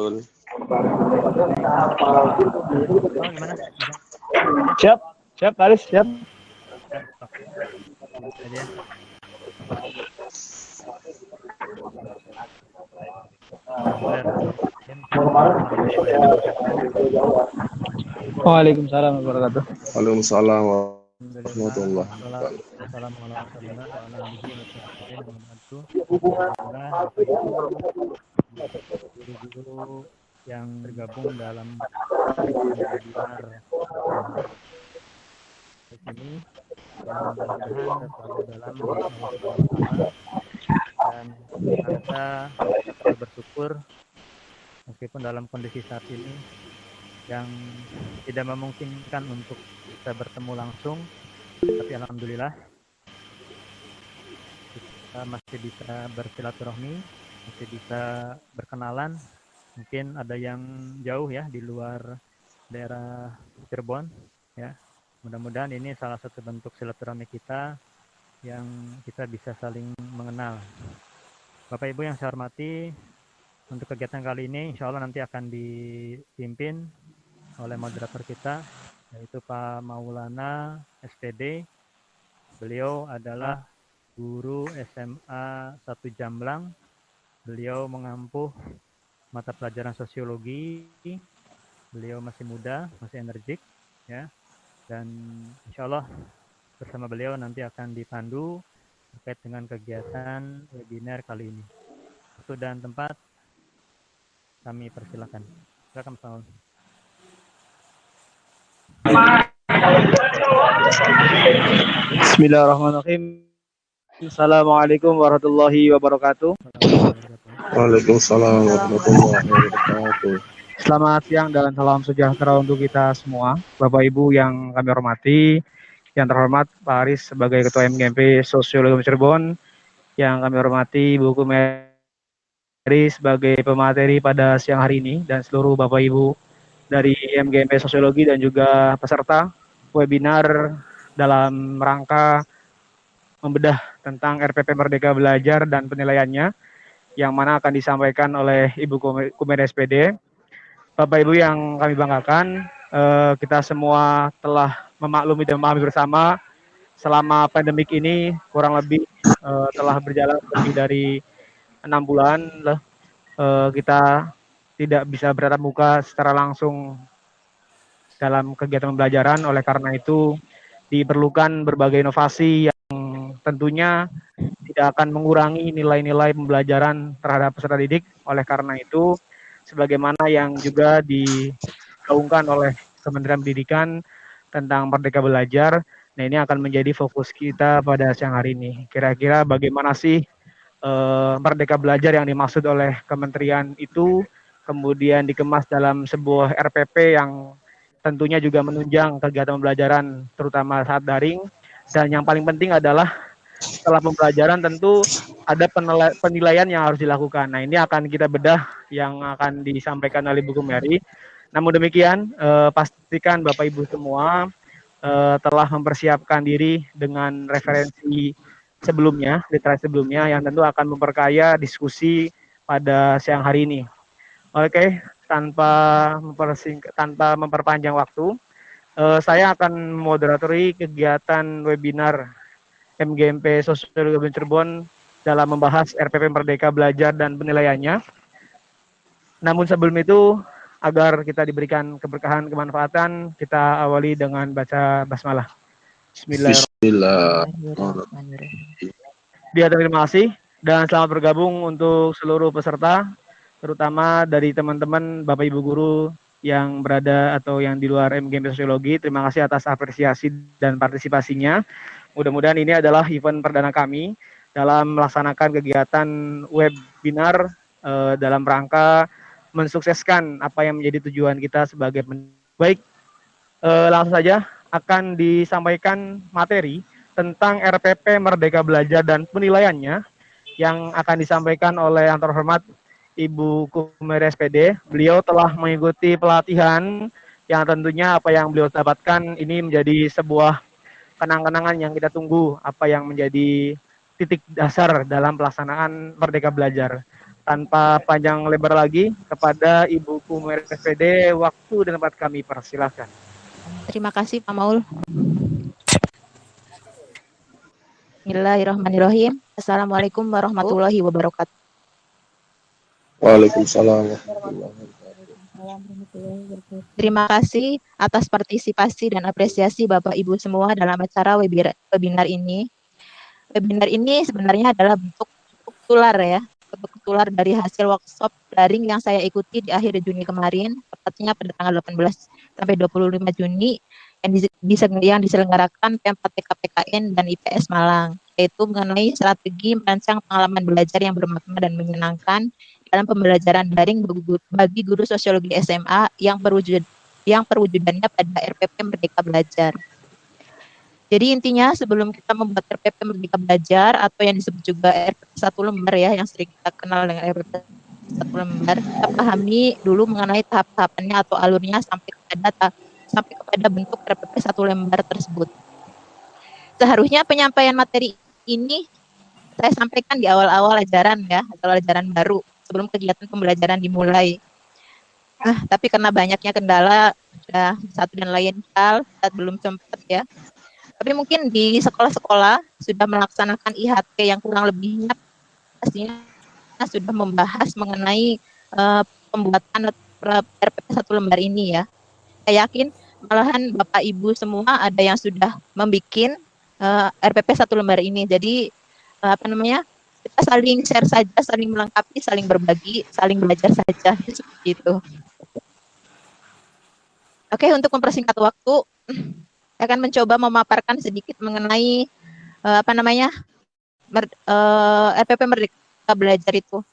Dul. Oh, gimana? Siap, siap, Aris, siap. Jadi ya. Waalaikumsalam warahmatullahi wabarakatuh. Waalaikumsalam Alhamdulillah. warahmatullahi Assalamualaikum warahmatullahi wabarakatuh. Guru-guru yang tergabung dalam webinar ini yang mudah-mudahan selalu dalam dan kita bersyukur meskipun dalam kondisi saat ini yang tidak memungkinkan untuk kita bertemu langsung, tapi alhamdulillah kita masih bisa bersilaturahmi, masih bisa berkenalan. Mungkin ada yang jauh ya di luar daerah Cirebon ya. Mudah-mudahan ini salah satu bentuk silaturahmi kita yang kita bisa saling mengenal. Bapak Ibu yang saya hormati, untuk kegiatan kali ini insya Allah nanti akan dipimpin oleh moderator kita, yaitu Pak Maulana SPD. Beliau adalah guru SMA 1 Jamblang. Beliau mengampu mata pelajaran sosiologi. Beliau masih muda, masih energik ya. Dan insya Allah bersama beliau nanti akan dipandu terkait dengan kegiatan webinar kali ini. Waktu dan tempat kami persilakan. Silakan Pak Maulana. Bismillahirrahmanirrahim. Assalamualaikum warahmatullahi wabarakatuh. Waalaikumsalam warahmatullahi wabarakatuh. Selamat siang dan salam sejahtera untuk kita semua. Bapak Ibu yang kami hormati, yang terhormat Pak Aris sebagai Ketua MGMP Sosiologi Cirebon, yang kami hormati Bu Kumeri sebagai pemateri pada siang hari ini, dan seluruh Bapak Ibu dari MGMP Sosiologi dan juga peserta webinar dalam rangka membedah tentang RPP Merdeka Belajar dan penilaiannya, yang mana akan disampaikan oleh Ibu Kumeri SPD. Bapak Ibu yang kami banggakan, kita semua telah memaklumi dan memahami bersama selama pandemik ini kurang lebih telah berjalan lebih dari 6 bulan kita tidak bisa bertatap muka secara langsung dalam kegiatan pembelajaran. Oleh karena itu diperlukan berbagai inovasi yang tentunya tidak akan mengurangi nilai-nilai pembelajaran terhadap peserta didik. Oleh karena itu, sebagaimana yang juga digaungkan oleh Kementerian Pendidikan tentang Merdeka Belajar, nah ini akan menjadi fokus kita pada siang hari ini. Kira-kira bagaimana sih Merdeka Belajar yang dimaksud oleh kementerian itu, kemudian dikemas dalam sebuah RPP yang tentunya juga menunjang kegiatan pembelajaran terutama saat daring, dan yang paling penting adalah setelah pembelajaran tentu ada penilaian yang harus dilakukan. Nah ini akan kita bedah yang akan disampaikan oleh Bu Kumeri. Namun demikian pastikan Bapak Ibu semua telah mempersiapkan diri dengan referensi sebelumnya, literasi sebelumnya yang tentu akan memperkaya diskusi pada siang hari ini. Oke, tanpa memperpanjang waktu, saya akan moderatori kegiatan webinar MGMP Sosiologi Cirebon dalam membahas RPP Merdeka Belajar dan penilaiannya. Namun sebelum itu, agar kita diberikan keberkahan, kemanfaatan, kita awali dengan baca basmalah. Bismillahirrahmanirrahim. Terima kasih dan selamat bergabung untuk seluruh peserta, terutama dari teman-teman Bapak Ibu guru yang berada atau yang di luar MGMP Sosiologi. Terima kasih atas apresiasi dan partisipasinya. Mudah-mudahan ini adalah event perdana kami dalam melaksanakan kegiatan webinar dalam rangka mensukseskan apa yang menjadi tujuan kita sebagai baik. Langsung saja akan disampaikan materi tentang RPP Merdeka Belajar dan penilaiannya yang akan disampaikan oleh yang terhormat Ibu Kumeri SPD. Beliau telah mengikuti pelatihan yang tentunya apa yang beliau dapatkan ini menjadi sebuah kenang-kenangan yang kita tunggu, apa yang menjadi titik dasar dalam pelaksanaan Merdeka Belajar. tanpa panjang lebar lagi kepada Ibu Kumer SPD, waktu dan tempat kami persilahkan. Terima kasih Pak Maul. Bismillahirrahmanirrahim. Assalamualaikum warahmatullahi wabarakatuh. Waalaikumsalam warahmatullahi wabarakatuh. Terima kasih atas partisipasi dan apresiasi Bapak Ibu semua dalam acara webinar ini. Webinar ini sebenarnya adalah bentuk tular ya, bentuk tular dari hasil workshop daring yang saya ikuti di akhir Juni kemarin, tepatnya pada tanggal 18 sampai 25 Juni yang diselenggarakan Pempat TKPKN dan IPS Malang, yaitu mengenai strategi merancang pengalaman belajar yang bermakna dan menyenangkan dalam pembelajaran daring bagi guru sosiologi SMA yang perwujudannya pada RPP Merdeka Belajar. Jadi intinya sebelum kita membuat RPP Merdeka Belajar atau yang disebut juga RPP 1 lembar ya, yang sering kita kenal dengan RPP 1 lembar, kita pahami dulu mengenai tahap-tahapannya atau alurnya sampai kepada bentuk RPP 1 lembar tersebut. Seharusnya penyampaian materi ini saya sampaikan di awal-awal ajaran ya, atau ajaran baru sebelum kegiatan pembelajaran dimulai. Tapi karena banyaknya kendala satu dan lain hal, saat belum sempat ya. Tapi mungkin di sekolah-sekolah sudah melaksanakan IHT yang kurang lebihnya pastinya sudah membahas mengenai pembuatan RPP 1 lembar ini ya. Saya yakin malahan Bapak Ibu semua ada yang sudah membuat RPP 1 lembar ini. Jadi kita saling share saja, saling melengkapi, saling berbagi, saling belajar saja seperti itu. Oke, untuk mempersingkat waktu, saya akan mencoba memaparkan sedikit mengenai RPP Merdeka Belajar itu.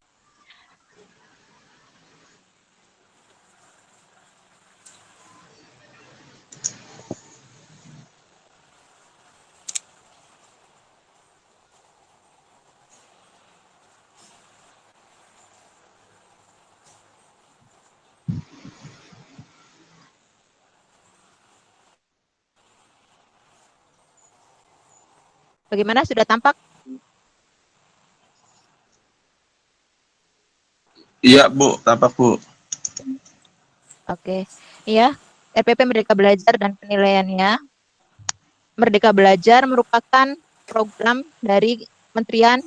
Bagaimana, sudah tampak? Iya, Bu, tampak, Bu. Oke, iya. RPP Merdeka Belajar dan penilaiannya. Merdeka Belajar merupakan program dari Kementerian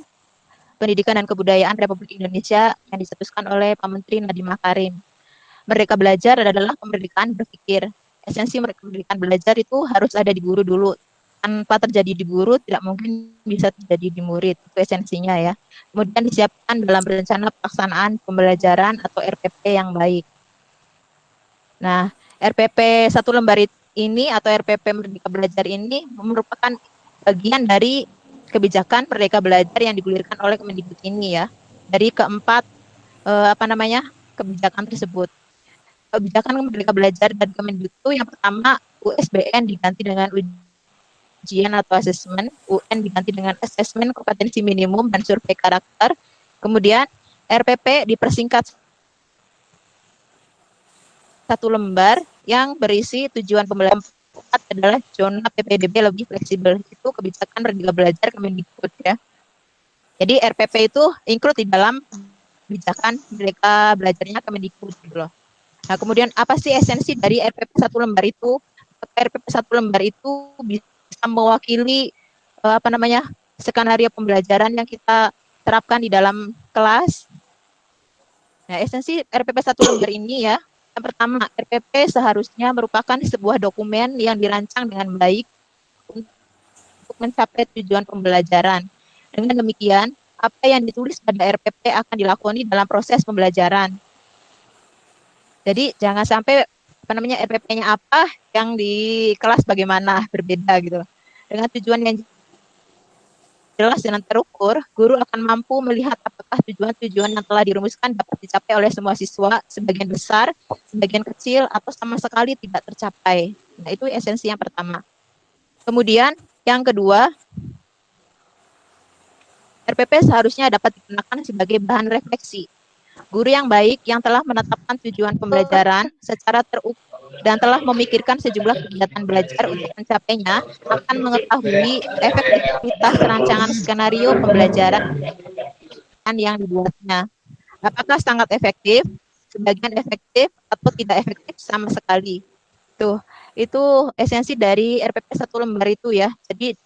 Pendidikan dan Kebudayaan Republik Indonesia yang dicetuskan oleh Pak Menteri Nadiem Makarim. Merdeka Belajar adalah kemerdekaan berpikir. Esensi kemerdekaan belajar itu harus ada di guru dulu. Tanpa terjadi di guru, tidak mungkin bisa terjadi di murid. Itu esensinya ya. Kemudian disiapkan dalam rencana pelaksanaan pembelajaran atau RPP yang baik. Nah, RPP 1 lembar ini atau RPP Merdeka Belajar ini merupakan bagian dari kebijakan Merdeka Belajar yang digulirkan oleh Kemendikbud ini ya. Dari keempat kebijakan tersebut. Kebijakan Merdeka Belajar dan Kemendikbud itu yang pertama USBN diganti dengan ujian atau asesmen, UN diganti dengan asesmen kompetensi minimum dan survei karakter. Kemudian RPP dipersingkat 1 lembar yang berisi tujuan pembelajaran adalah zona PPDB lebih fleksibel. Itu kebijakan Merdeka Belajar Kemendikbud ya. Jadi RPP itu include di dalam kebijakan Merdeka Belajarnya Kemendikbud gitu loh. Nah, kemudian apa sih esensi dari RPP 1 lembar itu? RPP 1 lembar itu bisa mewakili skenario pembelajaran yang kita terapkan di dalam kelas. Nah, esensi RPP 1 lembar ini ya, yang pertama, RPP seharusnya merupakan sebuah dokumen yang dirancang dengan baik untuk mencapai tujuan pembelajaran. Dengan demikian, apa yang ditulis pada RPP akan dilakoni dalam proses pembelajaran. Jadi jangan sampai RPP-nya apa, yang di kelas bagaimana, berbeda gitu. Dengan tujuan yang jelas dan terukur, guru akan mampu melihat apakah tujuan-tujuan yang telah dirumuskan dapat dicapai oleh semua siswa, sebagian besar, sebagian kecil, atau sama sekali tidak tercapai. Nah, itu esensi yang pertama. Kemudian, yang kedua, RPP seharusnya dapat digunakan sebagai bahan refleksi. Guru yang baik yang telah menetapkan tujuan pembelajaran secara terukur dan telah memikirkan sejumlah kegiatan belajar untuk mencapainya akan mengetahui efektivitas rancangan skenario pembelajaran yang dibuatnya. Apakah sangat efektif, sebagian efektif, atau tidak efektif sama sekali. Tuh, itu esensi dari RPP 1 lembar itu ya. Jadi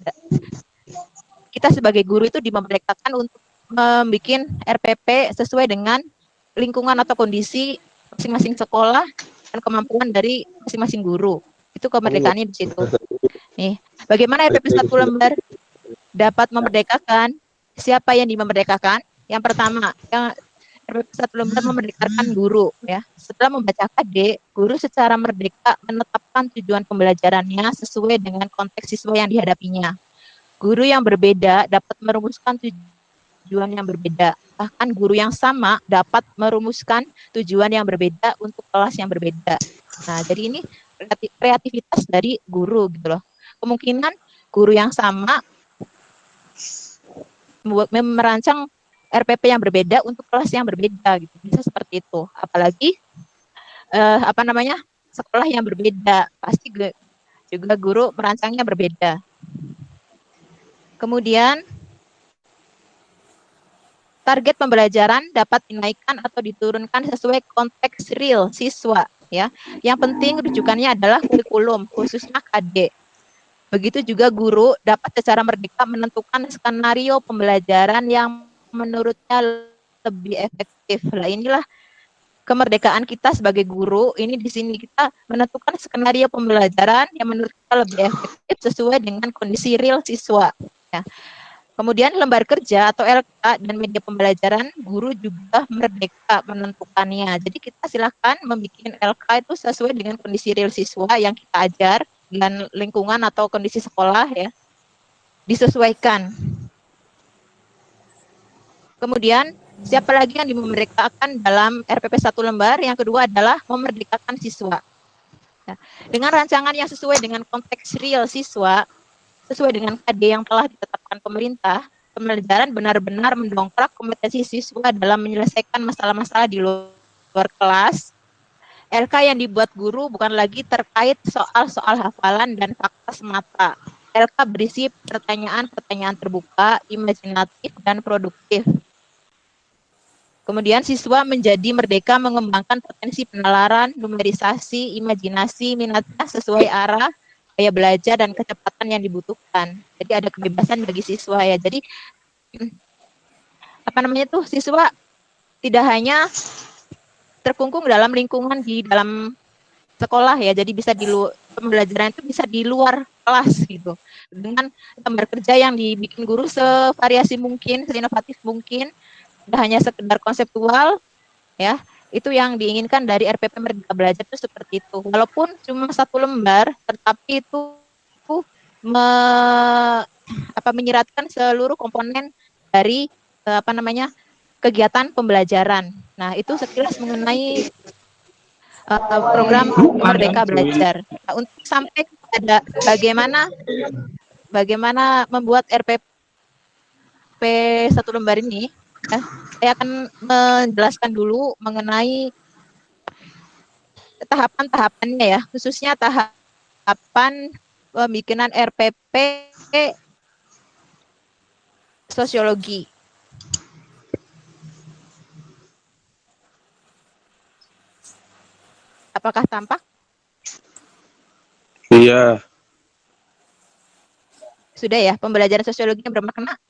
kita sebagai guru itu dimerdekakan untuk membuat RPP sesuai dengan lingkungan atau kondisi masing-masing sekolah dan kemampuan dari masing-masing guru. Itu kemerdekaannya di situ. Nih, bagaimana RPP 1 lembar dapat memerdekakan? Siapa yang dimerdekakan? Yang pertama, yang RPP 1 lembar memerdekakan guru ya. Setelah membaca KD, guru secara merdeka menetapkan tujuan pembelajarannya sesuai dengan konteks siswa yang dihadapinya. Guru yang berbeda dapat merumuskan tujuan yang berbeda. Bahkan guru yang sama dapat merumuskan tujuan yang berbeda untuk kelas yang berbeda. Nah, jadi ini kreativitas dari guru gitu loh. Kemungkinan guru yang sama merancang RPP yang berbeda untuk kelas yang berbeda gitu. Bisa seperti itu. Apalagi sekolah yang berbeda, pasti juga guru merancangnya berbeda. Kemudian target pembelajaran dapat dinaikkan atau diturunkan sesuai konteks real siswa ya. Yang penting rujukannya adalah kurikulum, khususnya KD. Begitu juga guru dapat secara merdeka menentukan skenario pembelajaran yang menurutnya lebih efektif. Nah, inilah kemerdekaan kita sebagai guru. Ini di sini kita menentukan skenario pembelajaran yang menurut kita lebih efektif sesuai dengan kondisi real siswa. Ya. Kemudian lembar kerja atau LK dan media pembelajaran, guru juga merdeka menentukannya. Jadi kita silakan membuat LK itu sesuai dengan kondisi real siswa yang kita ajar dan lingkungan atau kondisi sekolah ya, disesuaikan. Kemudian siapa lagi yang dimerdekakan dalam RPP 1 lembar? Yang kedua adalah memerdekakan siswa. Nah, dengan rancangan yang sesuai dengan konteks real siswa, sesuai dengan KD yang telah ditetapkan pemerintah, pembelajaran benar-benar mendongkrak kompetensi siswa dalam menyelesaikan masalah-masalah di luar kelas. LK yang dibuat guru bukan lagi terkait soal-soal hafalan dan fakta semata. LK berisi pertanyaan-pertanyaan terbuka, imajinatif, dan produktif. Kemudian siswa menjadi merdeka mengembangkan potensi penalaran, numerisasi, imajinasi, minatnya sesuai arah, gaya belajar, dan kecepatan yang dibutuhkan. Jadi ada kebebasan bagi siswa ya. Jadi siswa tidak hanya terkungkung dalam lingkungan di dalam sekolah ya, jadi bisa pembelajaran itu bisa di luar kelas gitu, dengan lembar kerja yang dibikin guru sevariasi mungkin, seinovatif mungkin, tidak hanya sekedar konseptual ya. Itu yang diinginkan dari RPP Merdeka Belajar itu seperti itu. Walaupun cuma 1 lembar, tetapi itu menyiratkan seluruh komponen dari kegiatan pembelajaran. Nah, itu sekilas mengenai program Merdeka Belajar. Nah, untuk sampai pada bagaimana membuat RPP 1 lembar ini, ya, saya akan menjelaskan dulu mengenai tahapan-tahapannya ya, khususnya tahapan pembikinan RPP sosiologi. Apakah tampak? Iya. Sudah ya, pembelajaran sosiologi yang bermakna?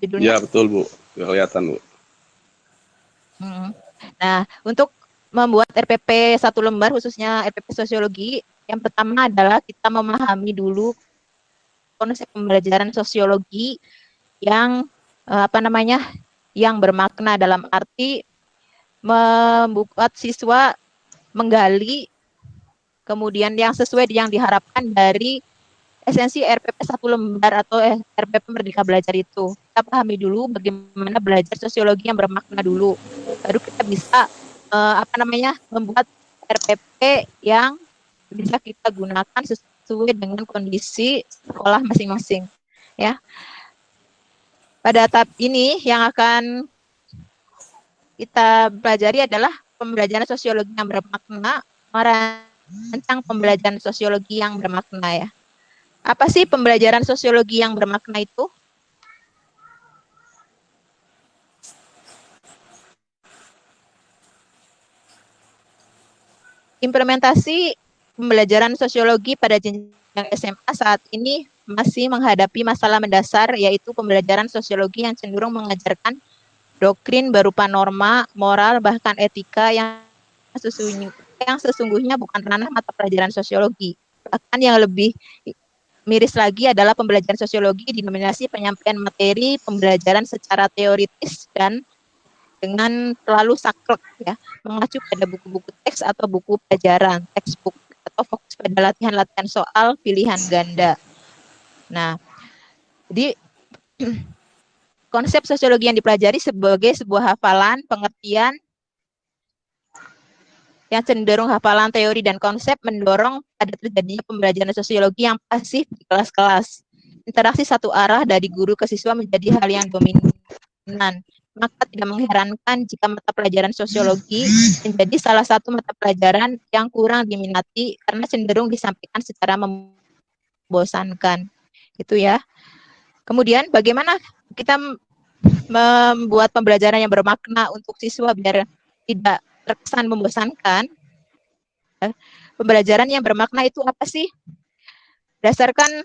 Judulnya? Iya, betul, Bu. Kelihatan, Bu. Nah, untuk membuat RPP 1 lembar, khususnya RPP sosiologi, yang pertama adalah kita memahami dulu konsep pembelajaran sosiologi yang yang bermakna dalam arti membuat siswa menggali, kemudian yang sesuai yang diharapkan dari esensi RPP 1 lembar atau RPP Merdeka Belajar itu. Kita pahami dulu bagaimana belajar sosiologi yang bermakna dulu. Baru kita bisa membuat RPP yang bisa kita gunakan sesuai dengan kondisi sekolah masing-masing. Ya. Pada tahap ini yang akan kita pelajari adalah pembelajaran sosiologi yang bermakna, merancang pembelajaran sosiologi yang bermakna ya. Apa sih pembelajaran sosiologi yang bermakna itu? Implementasi pembelajaran sosiologi pada jenjang SMA saat ini masih menghadapi masalah mendasar, yaitu pembelajaran sosiologi yang cenderung mengajarkan doktrin berupa norma, moral, bahkan etika yang sesungguhnya bukan ranah mata pelajaran sosiologi. Bahkan yang lebih miris lagi adalah pembelajaran sosiologi didominasi penyampaian materi pembelajaran secara teoritis dan dengan terlalu saklek, ya, mengacu pada buku-buku teks atau buku pelajaran, textbook, atau fokus pada latihan-latihan soal pilihan ganda. Nah, jadi konsep sosiologi yang dipelajari sebagai sebuah hafalan, pengertian yang cenderung hafalan teori dan konsep mendorong pada terjadinya pembelajaran sosiologi yang pasif di kelas-kelas. Interaksi satu arah dari guru ke siswa menjadi hal yang dominan. Maka tidak mengherankan jika mata pelajaran sosiologi menjadi salah satu mata pelajaran yang kurang diminati karena cenderung disampaikan secara membosankan. Itu ya. Kemudian bagaimana kita membuat pembelajaran yang bermakna untuk siswa biar tidak terkesan membosankan? Pembelajaran yang bermakna itu apa sih? Berdasarkan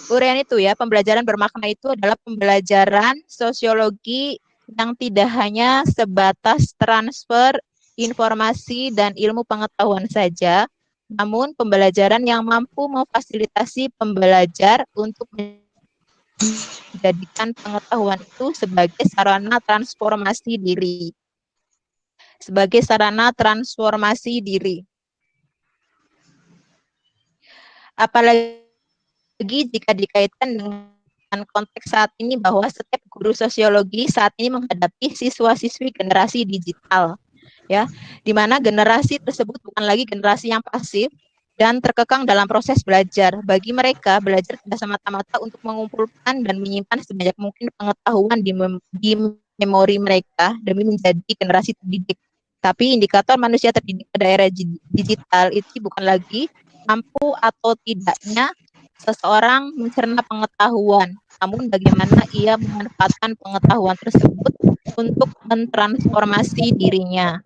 uraian itu ya, pembelajaran bermakna itu adalah pembelajaran sosiologi yang tidak hanya sebatas transfer informasi dan ilmu pengetahuan saja, namun pembelajaran yang mampu memfasilitasi pembelajar untuk menjadikan pengetahuan itu sebagai sarana transformasi diri. Sebagai sarana transformasi diri. Apalagi jika dikaitkan dengan konteks saat ini bahwa setiap guru sosiologi saat ini menghadapi siswa-siswi generasi digital, ya, di mana generasi tersebut bukan lagi generasi yang pasif dan terkekang dalam proses belajar. Bagi mereka, belajar tidak semata-mata untuk mengumpulkan dan menyimpan sebanyak mungkin pengetahuan di memori mereka demi menjadi generasi terdidik. Tapi indikator manusia terdidik pada era digital itu bukan lagi mampu atau tidaknya seseorang mencerna pengetahuan, namun bagaimana ia memanfaatkan pengetahuan tersebut untuk mentransformasi dirinya.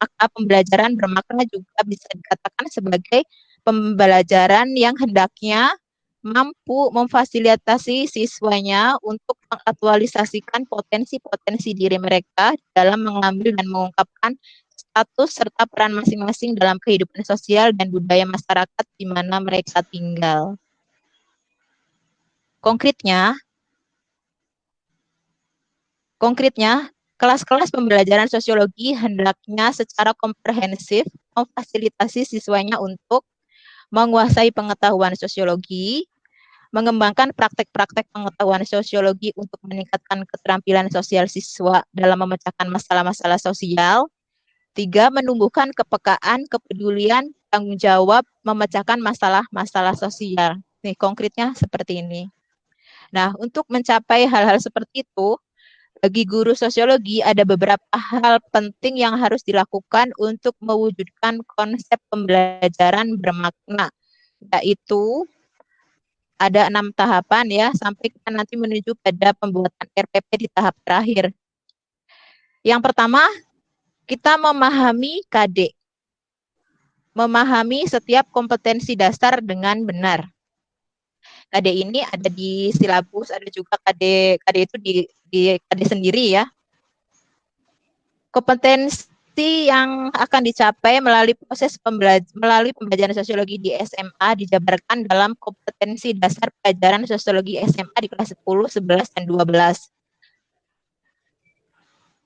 Maka pembelajaran bermakna juga bisa dikatakan sebagai pembelajaran yang hendaknya mampu memfasilitasi siswanya untuk mengaktualisasikan potensi-potensi diri mereka dalam mengambil dan mengungkapkan status serta peran masing-masing dalam kehidupan sosial dan budaya masyarakat di mana mereka tinggal. Konkretnya, kelas-kelas pembelajaran sosiologi hendaknya secara komprehensif memfasilitasi siswanya untuk menguasai pengetahuan sosiologi, mengembangkan praktek-praktek pengetahuan sosiologi untuk meningkatkan keterampilan sosial siswa dalam memecahkan masalah-masalah sosial. 3. Menumbuhkan kepekaan, kepedulian, tanggung jawab, memecahkan masalah-masalah sosial. Nih, konkretnya seperti ini. Nah, untuk mencapai hal-hal seperti itu, bagi guru sosiologi ada beberapa hal penting yang harus dilakukan untuk mewujudkan konsep pembelajaran bermakna, yaitu ada 6 tahapan ya, sampai kita nanti menuju pada pembuatan RPP di tahap terakhir. Yang pertama, kita memahami KD. Memahami setiap kompetensi dasar dengan benar. KD ini ada di silabus, ada juga KD itu di KD sendiri ya. Kompetensi yang akan dicapai melalui pembelajaran sosiologi di SMA dijabarkan dalam kompetensi dasar pelajaran sosiologi SMA di kelas 10, 11, dan 12.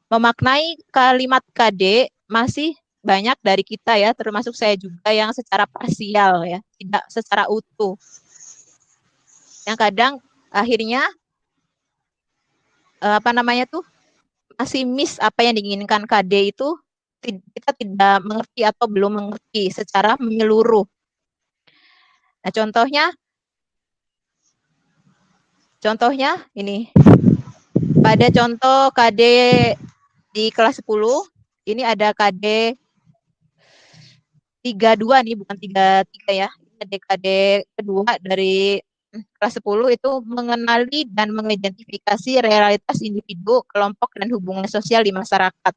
Memaknai kalimat KD masih banyak dari kita ya, termasuk saya juga yang secara parsial ya, tidak secara utuh. Yang kadang akhirnya masih miss apa yang diinginkan KD itu, kita tidak mengerti atau belum mengerti secara menyeluruh. Nah, contohnya ini. Pada contoh KD di kelas 10, ini ada KD 32 nih, bukan 33 ya. Ini KD kedua dari kelas 10 itu mengenali dan mengidentifikasi realitas individu, kelompok, dan hubungan sosial di masyarakat.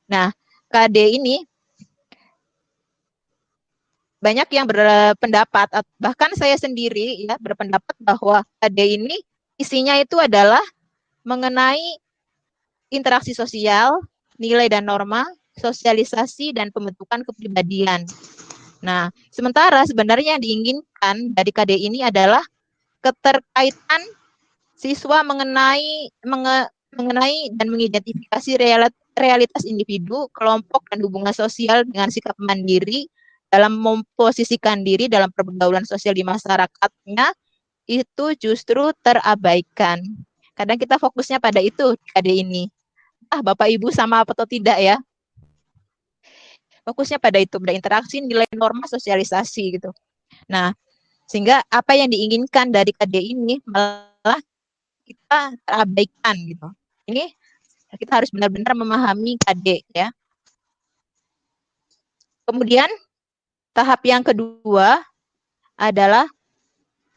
Nah, KD ini banyak yang berpendapat, bahkan saya sendiri ya berpendapat bahwa KD ini isinya itu adalah mengenai interaksi sosial, nilai dan norma, sosialisasi dan pembentukan kepribadian. Nah, sementara sebenarnya yang diinginkan dari KD ini adalah keterkaitan siswa mengenai dan mengidentifikasi realitas individu, kelompok, dan hubungan sosial dengan sikap mandiri dalam memposisikan diri dalam pergaulan sosial di masyarakatnya itu justru terabaikan. Kadang kita fokusnya pada itu KD ini. Bapak Ibu sama apa atau tidak ya? Fokusnya pada itu, pada interaksi, nilai, norma, sosialisasi gitu. Nah, sehingga apa yang diinginkan dari KD ini malah kita terabaikan gitu. Ini kita harus benar-benar memahami KD ya. Kemudian tahap yang kedua adalah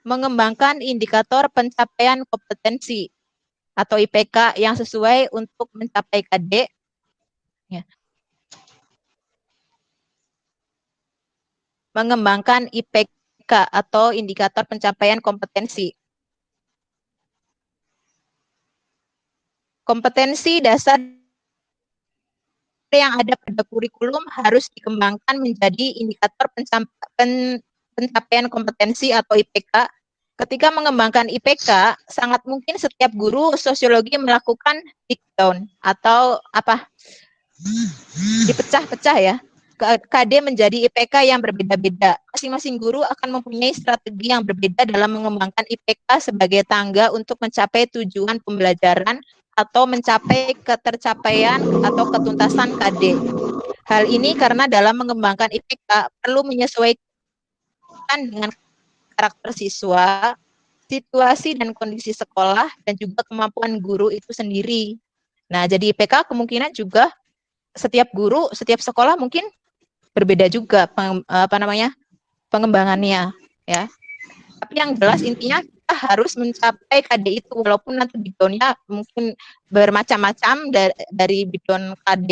mengembangkan indikator pencapaian kompetensi atau IPK yang sesuai untuk mencapai KD. Ya. Mengembangkan IPK atau indikator pencapaian kompetensi. Kompetensi dasar yang ada pada kurikulum harus dikembangkan menjadi indikator pencapaian kompetensi atau IPK. Ketika mengembangkan IPK, sangat mungkin setiap guru sosiologi melakukan breakdown atau dipecah-pecah ya. KD menjadi IPK yang berbeda-beda. Masing-masing guru akan mempunyai strategi yang berbeda dalam mengembangkan IPK sebagai tangga untuk mencapai tujuan pembelajaran atau mencapai ketercapaian atau ketuntasan KD. Hal ini karena dalam mengembangkan IPK perlu menyesuaikan dengan karakter siswa, situasi dan kondisi sekolah, dan juga kemampuan guru itu sendiri. Nah, jadi IPK kemungkinan juga setiap guru, setiap sekolah mungkin berbeda juga pengembangannya ya. Tapi yang jelas intinya kita harus mencapai KD itu, walaupun nanti bidonnya mungkin bermacam-macam dari bidon KD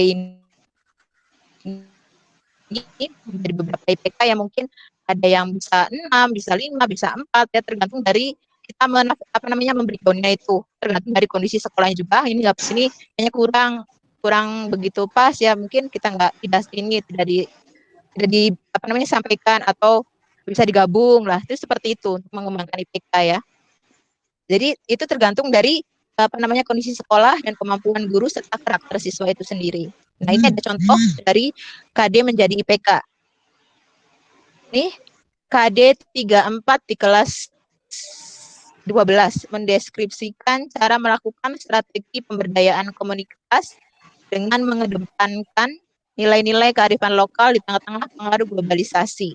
ini dari beberapa IPK yang mungkin ada yang bisa 6, bisa 5, bisa 4 ya, tergantung dari kita membreakdownnya itu, tergantung dari kondisi sekolahnya juga. Ini kayaknya kurang begitu pas ya, mungkin kita tidak disampaikan atau bisa digabung lah, itu seperti itu untuk mengembangkan IPK ya. Jadi itu tergantung dari kondisi sekolah dan kemampuan guru serta karakter siswa itu sendiri. Nah, ini ada contoh dari KD menjadi IPK. Nih, KD 34 di kelas 12 mendeskripsikan cara melakukan strategi pemberdayaan komunitas dengan mengedepankan nilai-nilai kearifan lokal di tengah-tengah pengaruh globalisasi.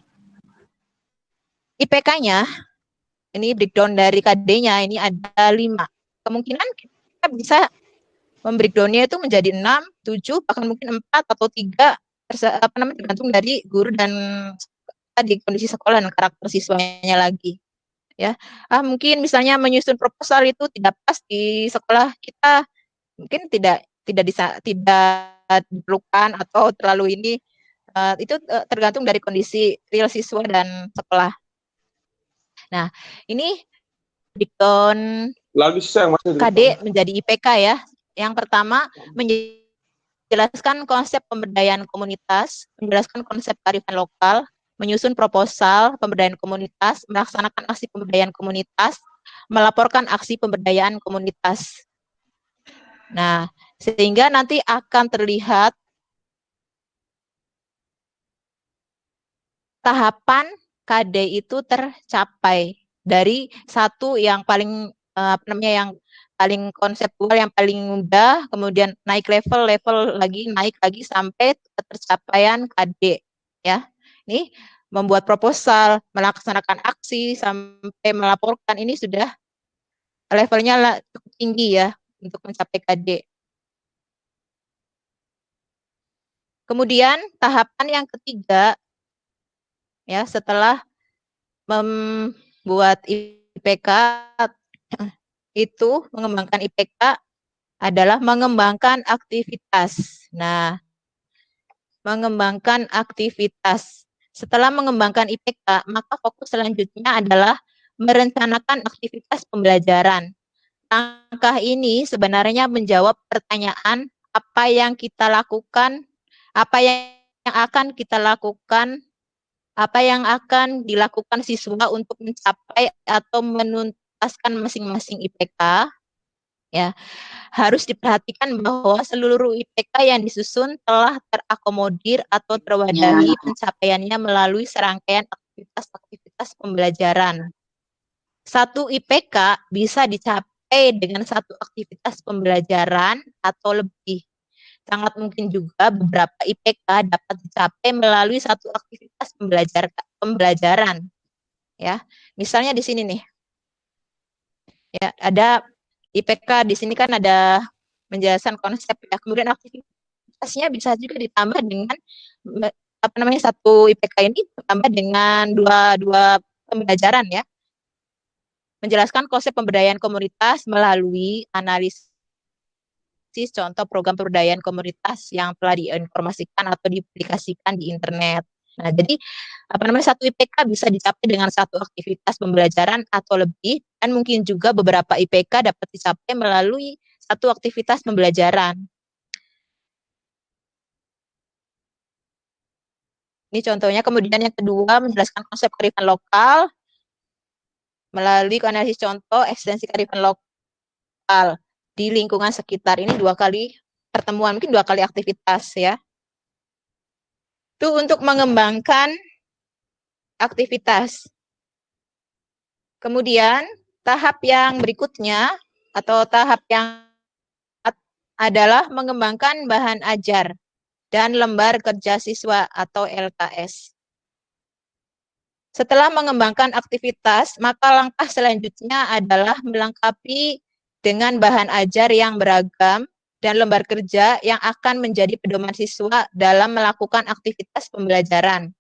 IPK-nya, ini breakdown dari KD-nya, ini ada 5. Kemungkinan kita bisa membreakdown-nya itu menjadi 6, 7, bahkan mungkin 4 atau 3, tergantung dari guru dan di kondisi sekolah dan karakter siswanya lagi. Ya, mungkin misalnya menyusun proposal itu tidak pas di sekolah kita, mungkin tidak diperlukan atau terlalu ini, itu tergantung dari kondisi real siswa dan sekolah. Nah, ini breakdown KD menjadi IPK ya. Yang pertama menjelaskan konsep pemberdayaan komunitas, menjelaskan konsep kearifan lokal, menyusun proposal pemberdayaan komunitas, melaksanakan aksi pemberdayaan komunitas, melaporkan aksi pemberdayaan komunitas. Nah, sehingga nanti akan terlihat tahapan KD itu tercapai dari satu yang paling yang paling konseptual, yang paling mudah, kemudian naik level lagi, naik lagi sampai tercapaian KD ya. Ini membuat proposal, melaksanakan aksi sampai melaporkan, ini sudah levelnya cukup tinggi ya untuk mencapai KD. Kemudian tahapan yang ketiga ya, setelah membuat IPK itu, mengembangkan IPK adalah mengembangkan aktivitas. Nah, mengembangkan aktivitas. Setelah mengembangkan IPK, maka fokus selanjutnya adalah merencanakan aktivitas pembelajaran. Langkah ini sebenarnya menjawab pertanyaan apa yang kita lakukan, apa yang akan kita lakukan, apa yang akan dilakukan siswa untuk mencapai atau menuntaskan masing-masing IPK. Ya, harus diperhatikan bahwa seluruh IPK yang disusun telah terakomodir atau terwadahi pencapaiannya melalui serangkaian aktivitas-aktivitas pembelajaran. Satu IPK bisa dicapai dengan satu aktivitas pembelajaran atau lebih. Sangat mungkin juga beberapa IPK dapat dicapai melalui satu aktivitas pembelajaran. Ya, misalnya di sini nih. Ya, ada IPK di sini kan ada menjelaskan konsep ya. Kemudian aktivitasnya bisa juga ditambah dengan apa namanya satu IPK ini ditambah dengan dua pembelajaran ya. Menjelaskan konsep pemberdayaan komunitas melalui analisis contoh program pemberdayaan komunitas yang telah diinformasikan atau diaplikasikan di internet. Nah, jadi apa namanya satu IPK bisa dicapai dengan satu aktivitas pembelajaran atau lebih, dan mungkin juga beberapa IPK dapat dicapai melalui satu aktivitas pembelajaran. Ini contohnya. Kemudian yang kedua, menjelaskan konsep kearifan lokal melalui analisis contoh ekstensi kearifan lokal di lingkungan sekitar. Ini 2 kali pertemuan, mungkin 2 kali aktivitas ya. Itu untuk mengembangkan aktivitas. Kemudian tahap yang berikutnya atau tahap yang adalah mengembangkan bahan ajar dan lembar kerja siswa atau LKS. Setelah mengembangkan aktivitas, maka langkah selanjutnya adalah melengkapi dengan bahan ajar yang beragam dan lembar kerja yang akan menjadi pedoman siswa dalam melakukan aktivitas pembelajaran.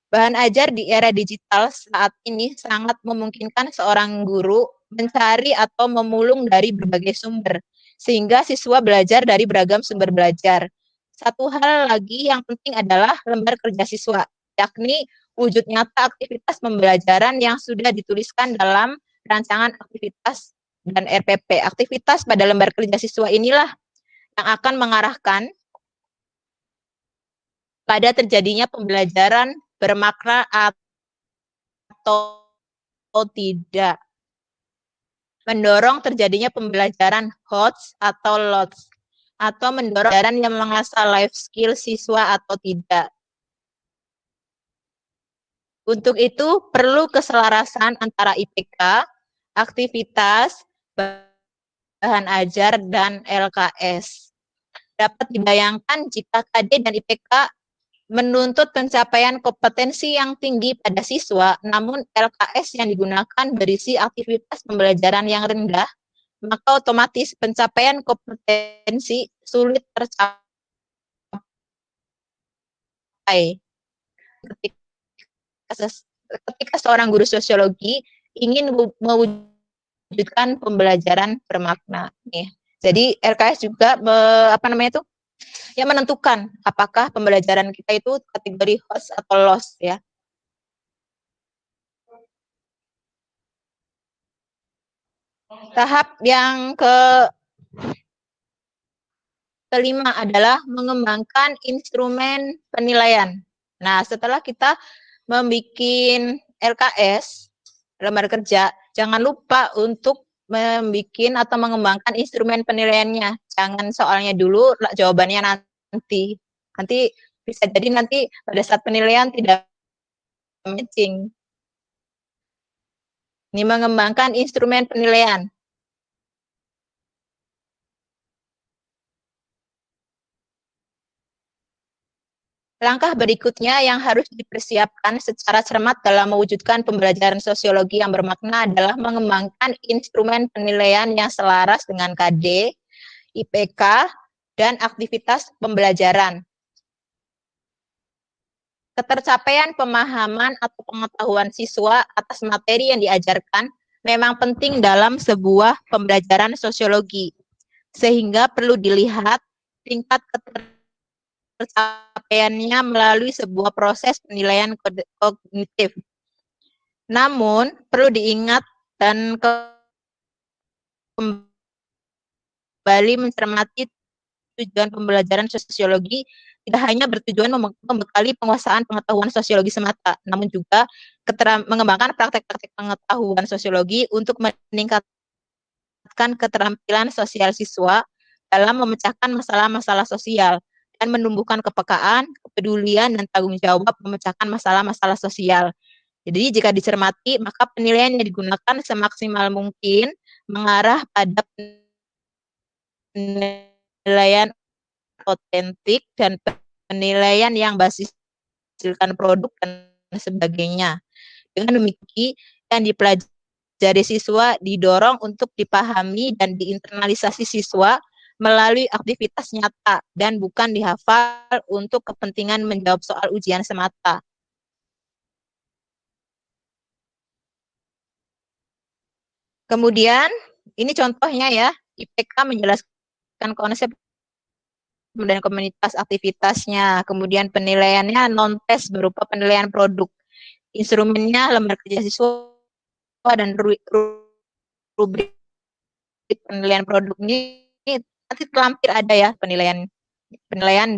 Bahan ajar di era digital saat ini sangat memungkinkan seorang guru mencari atau memulung dari berbagai sumber, sehingga siswa belajar dari beragam sumber belajar. Satu hal lagi yang penting adalah lembar kerja siswa, yakni wujud nyata aktivitas pembelajaran yang sudah dituliskan dalam rancangan aktivitas dan RPP. Aktivitas pada lembar kerja siswa inilah yang akan mengarahkan pada terjadinya pembelajaran bermakna atau tidak. Mendorong terjadinya pembelajaran HOTS atau LOTS, atau mendorong pembelajaran yang mengasah life skill siswa atau tidak. Untuk itu perlu keselarasan antara IPK, aktivitas, bahan ajar, dan LKS. Dapat dibayangkan jika KD dan IPK menuntut pencapaian kompetensi yang tinggi pada siswa, namun LKS yang digunakan berisi aktivitas pembelajaran yang rendah, maka otomatis pencapaian kompetensi sulit tercapai. Ketika seorang guru sosiologi ingin mewujudkan pembelajaran bermakna. Nih. Jadi LKS juga yang menentukan apakah pembelajaran kita itu kategori HOTS atau LOS ya. Tahap yang kelima adalah mengembangkan instrumen penilaian. Nah, setelah kita membuat LKS, lembar kerja, jangan lupa untuk membuat atau mengembangkan instrumen penilaiannya. Jangan soalnya dulu, jawabannya nanti. Nanti bisa jadi nanti pada saat penilaian tidak matching. Ini mengembangkan instrumen penilaian. Langkah berikutnya yang harus dipersiapkan secara cermat dalam mewujudkan pembelajaran sosiologi yang bermakna adalah mengembangkan instrumen penilaian yang selaras dengan KD, IPK, dan aktivitas pembelajaran. Ketercapaian pemahaman atau pengetahuan siswa atas materi yang diajarkan memang penting dalam sebuah pembelajaran sosiologi, sehingga perlu dilihat tingkat keterlibatan tercapaiannya melalui sebuah proses penilaian kognitif. Namun, perlu diingat dan kembali mencermati tujuan pembelajaran sosiologi tidak hanya bertujuan membekali penguasaan pengetahuan sosiologi semata, namun juga mengembangkan praktek-praktek pengetahuan sosiologi untuk meningkatkan keterampilan sosial siswa dalam memecahkan masalah-masalah sosial dan menumbuhkan kepekaan, kepedulian, dan tanggung jawab memecahkan masalah-masalah sosial. Jadi jika dicermati, maka penilaian yang digunakan semaksimal mungkin mengarah pada penilaian otentik dan penilaian yang basiskan produk dan sebagainya. Dengan demikian, yang dipelajari siswa didorong untuk dipahami dan diinternalisasi siswa melalui aktivitas nyata dan bukan dihafal untuk kepentingan menjawab soal ujian semata. Kemudian, ini contohnya ya, IPK menjelaskan konsep dan komunitas aktivitasnya. Kemudian penilaiannya non-tes berupa penilaian produk. Instrumennya lembar kerja siswa dan rubrik penilaian produk ini nanti terlampir ada ya penilaian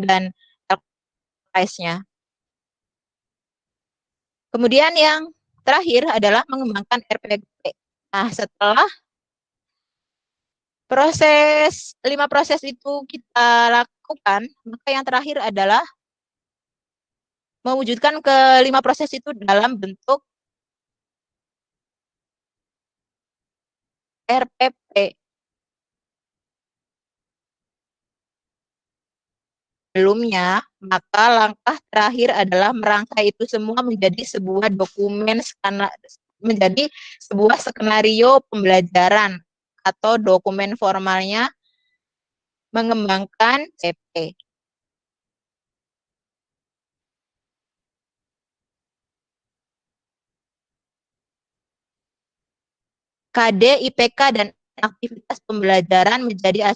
dan LKS-nya. Kemudian yang terakhir adalah mengembangkan RPP. Nah, setelah proses 5 proses itu kita lakukan, maka yang terakhir adalah mewujudkan ke-5 proses itu dalam bentuk RPP. Sebelumnya, maka langkah terakhir adalah merangkai itu semua menjadi sebuah dokumen, menjadi sebuah skenario pembelajaran atau dokumen formalnya mengembangkan CP. KD, IPK, dan aktivitas pembelajaran menjadi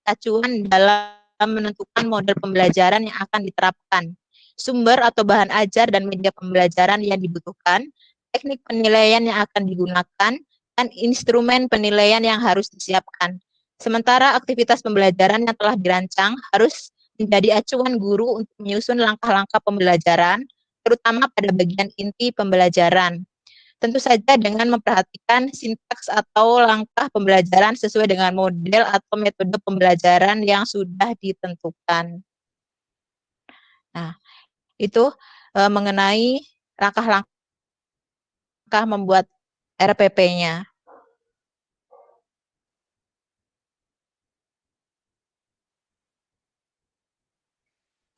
acuan dalam menentukan model pembelajaran yang akan diterapkan, sumber atau bahan ajar dan media pembelajaran yang dibutuhkan, teknik penilaian yang akan digunakan, dan instrumen penilaian yang harus disiapkan. Sementara aktivitas pembelajaran yang telah dirancang harus menjadi acuan guru untuk menyusun langkah-langkah pembelajaran, terutama pada bagian inti pembelajaran. Tentu saja dengan memperhatikan sintaks atau langkah pembelajaran sesuai dengan model atau metode pembelajaran yang sudah ditentukan. Nah, itu mengenai langkah-langkah membuat RPP-nya.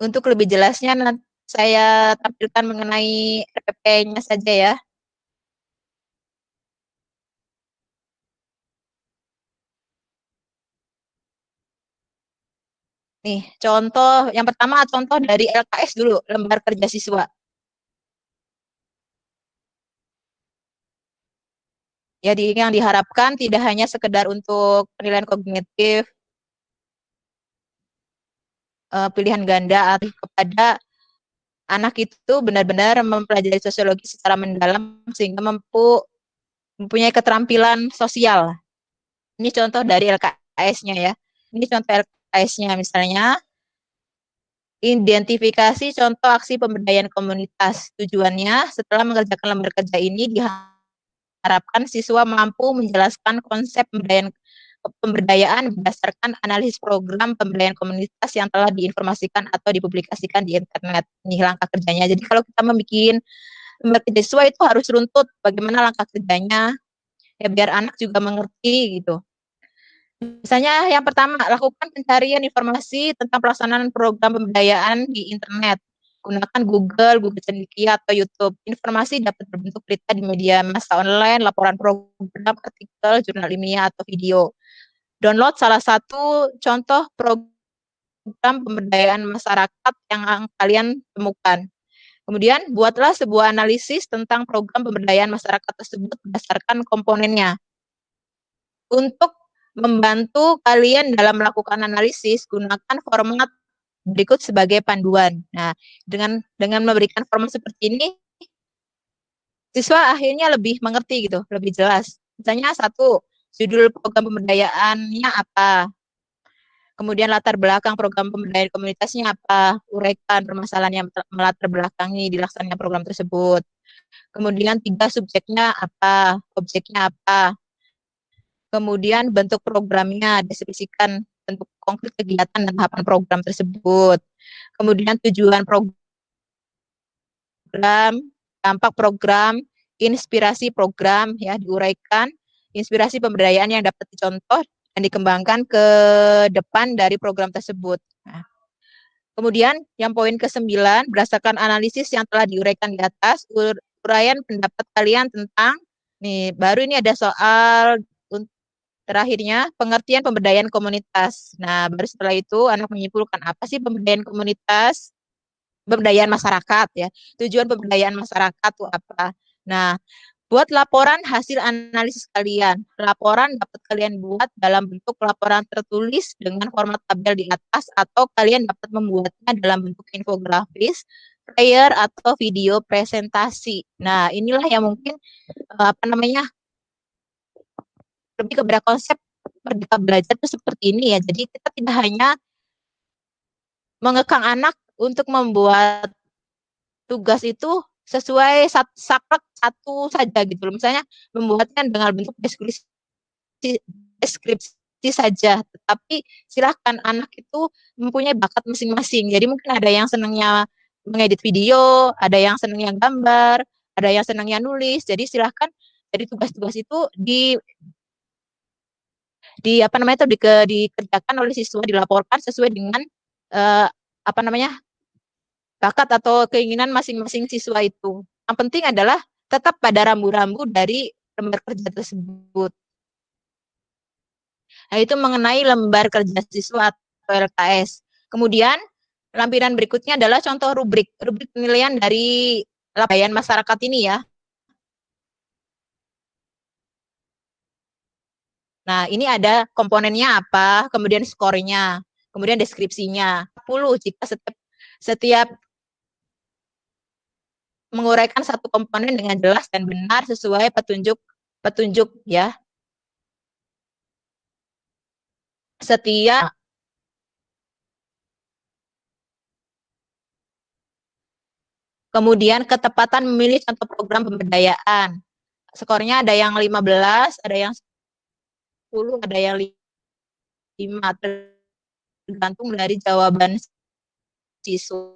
Untuk lebih jelasnya, saya tampilkan mengenai RPP-nya saja ya. Nih, contoh yang pertama, contoh dari LKS dulu, lembar kerja siswa. Jadi yang diharapkan tidak hanya sekedar untuk penilaian kognitif, pilihan ganda, atau kepada anak itu benar-benar mempelajari sosiologi secara mendalam sehingga mempunyai keterampilan sosial. Ini contoh dari LKS-nya ya. Ini contoh LKS-nya misalnya, identifikasi contoh aksi pemberdayaan komunitas. Tujuannya setelah mengerjakan lembar kerja ini diharapkan siswa mampu menjelaskan konsep pemberdayaan berdasarkan analisis program pemberdayaan komunitas yang telah diinformasikan atau dipublikasikan di internet. Ini langkah kerjanya. Jadi kalau kita membuat lembar kerja siswa itu harus runtut bagaimana langkah kerjanya, ya biar anak juga mengerti gitu. Misalnya yang pertama, lakukan pencarian informasi tentang pelaksanaan program pemberdayaan di internet. Gunakan Google Cendekia atau YouTube. Informasi dapat berbentuk berita di media massa online, laporan program, artikel, jurnal ilmiah, atau video. Download salah satu contoh program pemberdayaan masyarakat yang kalian temukan. Kemudian, buatlah sebuah analisis tentang program pemberdayaan masyarakat tersebut berdasarkan komponennya. Untuk membantu kalian dalam melakukan analisis, gunakan format berikut sebagai panduan. Nah, dengan memberikan format seperti ini, siswa akhirnya lebih mengerti gitu, lebih jelas. Misalnya satu, judul program pemberdayaannya apa, kemudian latar belakang program pemberdayaan komunitasnya apa, uraikan permasalahan yang melatar belakangi dilaksanakan program tersebut. Kemudian 3, subjeknya apa, objeknya apa. Kemudian bentuk programnya, deskripsikan bentuk konkret kegiatan dan tahapan program tersebut. Kemudian tujuan program, dampak program, inspirasi program, ya diuraikan, inspirasi pemberdayaan yang dapat dicontoh dan dikembangkan ke depan dari program tersebut. Nah, kemudian yang poin ke-9, berdasarkan analisis yang telah diuraikan di atas, uraian pendapat kalian tentang, nih baru ini ada soal terakhirnya, pengertian pemberdayaan komunitas. Nah, baru setelah itu anak menyimpulkan apa sih pemberdayaan komunitas, pemberdayaan masyarakat ya. Tujuan pemberdayaan masyarakat itu apa. Nah, buat laporan hasil analisis kalian. Laporan dapat kalian buat dalam bentuk laporan tertulis dengan format tabel di atas, atau kalian dapat membuatnya dalam bentuk infografis, flyer, atau video presentasi. Nah, inilah yang mungkin lebih kepada konsep Merdeka Belajar itu seperti ini ya. Jadi kita tidak hanya mengekang anak untuk membuat tugas itu sesuai saklek satu saja gitu loh. Misalnya membuatnya dengan bentuk deskripsi saja, tetapi silahkan anak itu mempunyai bakat masing-masing. Jadi mungkin ada yang senangnya mengedit video, ada yang senangnya gambar, ada yang senangnya nulis. Jadi silahkan, jadi tugas-tugas itu dikerjakan oleh siswa, dilaporkan sesuai dengan bakat atau keinginan masing-masing siswa itu. Yang penting adalah tetap pada rambu-rambu dari lembar kerja tersebut. Nah, itu mengenai lembar kerja siswa atau LKS. Kemudian lampiran berikutnya adalah contoh rubrik penilaian dari layanan masyarakat ini ya. Nah, ini ada komponennya apa, kemudian skornya, kemudian deskripsinya. 10 jika setiap menguraikan satu komponen dengan jelas dan benar sesuai petunjuk ya. Setiap kemudian ketepatan memilih contoh program pemberdayaan. Skornya ada yang 15, ada yang 10, ada yang 5, tergantung dari jawaban siswa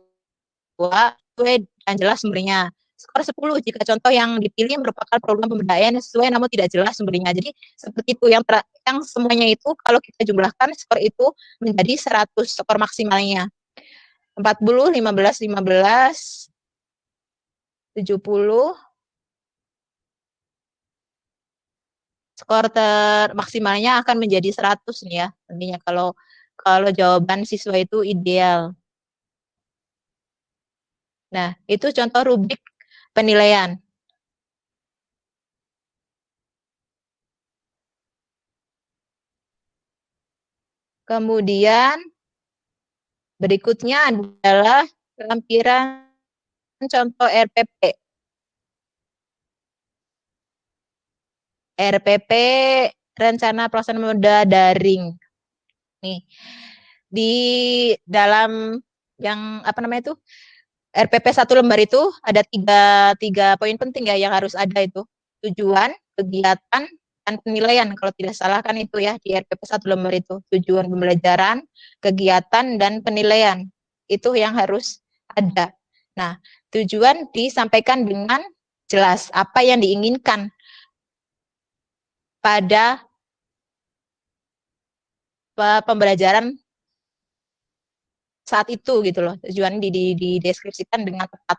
dan jelas sumbernya. Skor 10 jika contoh yang dipilih merupakan program pemberdayaan sesuai namun tidak jelas sumbernya. Jadi seperti itu, yang semuanya itu kalau kita jumlahkan skor itu menjadi 100 skor maksimalnya. 40, 15, 15, 70, skor maksimalnya akan menjadi 100 nih ya. Tentunya kalau jawaban siswa itu ideal. Nah, itu contoh rubrik penilaian. Kemudian berikutnya adalah lampiran contoh RPP. RPP, Rencana Pelaksanaan Moda Daring. Nih, di dalam yang RPP 1 lembar itu ada tiga poin penting ya yang harus ada itu. Tujuan, kegiatan, dan penilaian. Kalau tidak salah kan itu ya di RPP 1 lembar itu. Tujuan pembelajaran, kegiatan, dan penilaian. Itu yang harus ada. Nah, tujuan disampaikan dengan jelas apa yang diinginkan pada pembelajaran saat itu gitu loh. Tujuan dideskripsikan dengan tepat.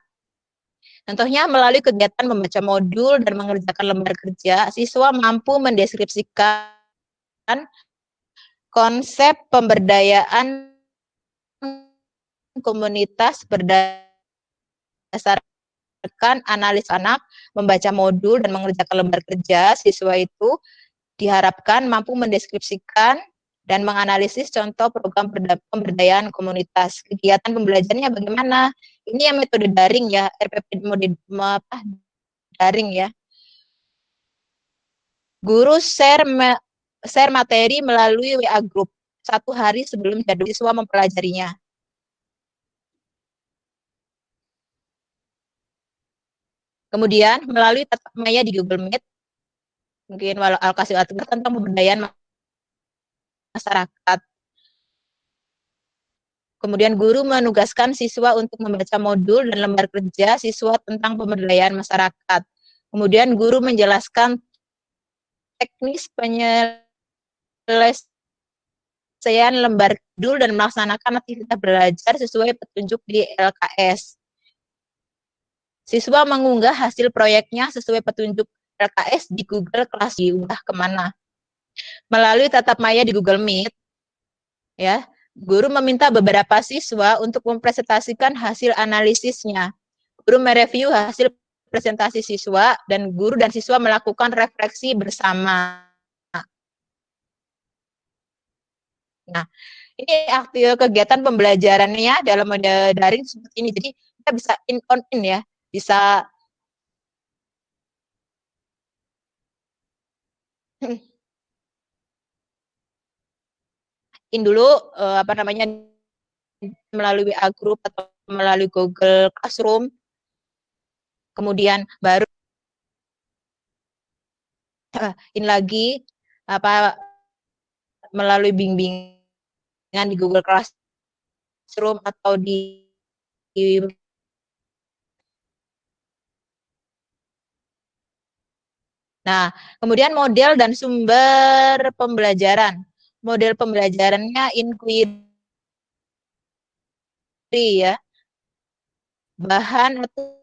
Contohnya melalui kegiatan membaca modul dan mengerjakan lembar kerja, siswa mampu mendeskripsikan konsep pemberdayaan komunitas berdasarkan analis anak, membaca modul dan mengerjakan lembar kerja. Siswa itu diharapkan mampu mendeskripsikan dan menganalisis contoh program pemberdayaan komunitas. Kegiatan pembelajarannya bagaimana? Ini yang metode daring ya, RPP daring ya. Guru share materi melalui WA Group 1 hari sebelum jadwal siswa mempelajarinya. Kemudian melalui tatap maya di Google Meet, mungkin alokasi waktu tentang pemberdayaan masyarakat. Kemudian guru menugaskan siswa untuk membaca modul dan lembar kerja siswa tentang pemberdayaan masyarakat. Kemudian guru menjelaskan teknis penyelesaian lembar modul dan melaksanakan aktivitas belajar sesuai petunjuk di LKS. Siswa mengunggah hasil proyeknya sesuai petunjuk LKS di Google Class, diunggah kemana? Melalui tatap maya di Google Meet, ya, guru meminta beberapa siswa untuk mempresentasikan hasil analisisnya. Guru mereview hasil presentasi siswa dan guru dan siswa melakukan refleksi bersama. Nah, ini kegiatan pembelajarannya dalam mode daring seperti ini. Jadi kita bisa in on in ya, bisa in dulu melalui WA Group atau melalui Google Classroom. Kemudian baru in lagi melalui bimbingan di Google Classroom atau di Nah, kemudian model dan sumber pembelajaran. Model pembelajarannya inquiry ya. Bahan atau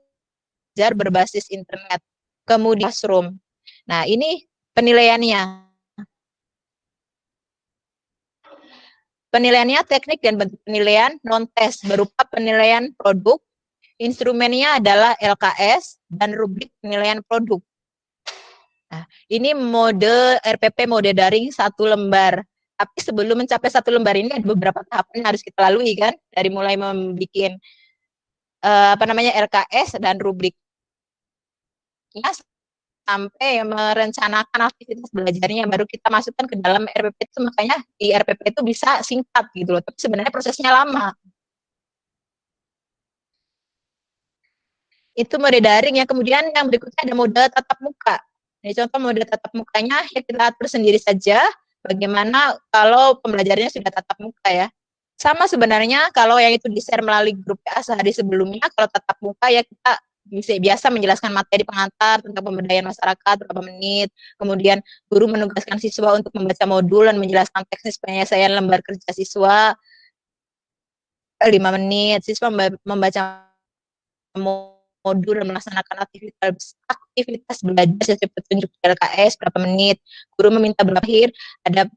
belajar berbasis internet. Kemudian classroom. Nah, ini penilaiannya. Penilaiannya teknik dan bentuk penilaian non-tes berupa penilaian produk. Instrumennya adalah LKS dan rubrik penilaian produk. Nah, ini mode RPP mode daring 1 lembar. Tapi sebelum mencapai 1 lembar ini ada beberapa tahapan yang harus kita lalui kan, dari mulai membuat LKS dan rubriknya sampai merencanakan aktivitas belajarnya baru kita masukkan ke dalam RPP itu. Makanya di RPP itu bisa singkat gitu loh, tapi sebenarnya prosesnya lama. Itu mode daring ya. Kemudian yang berikutnya ada mode tatap muka. Ini contoh mode tatap mukanya ya kita atur sendiri saja. Bagaimana kalau pembelajarannya sudah tatap muka ya. Sama sebenarnya kalau yang itu di-share melalui grup WA sehari sebelumnya, kalau tatap muka ya kita biasa menjelaskan materi pengantar tentang pemberdayaan masyarakat berapa menit, kemudian guru menugaskan siswa untuk membaca modul dan menjelaskan teknis penyelesaian lembar kerja siswa 5 menit, siswa membaca modul dan melaksanakan aktivitas belajar sesuai petunjuk LKS berapa menit, guru meminta berakhir ada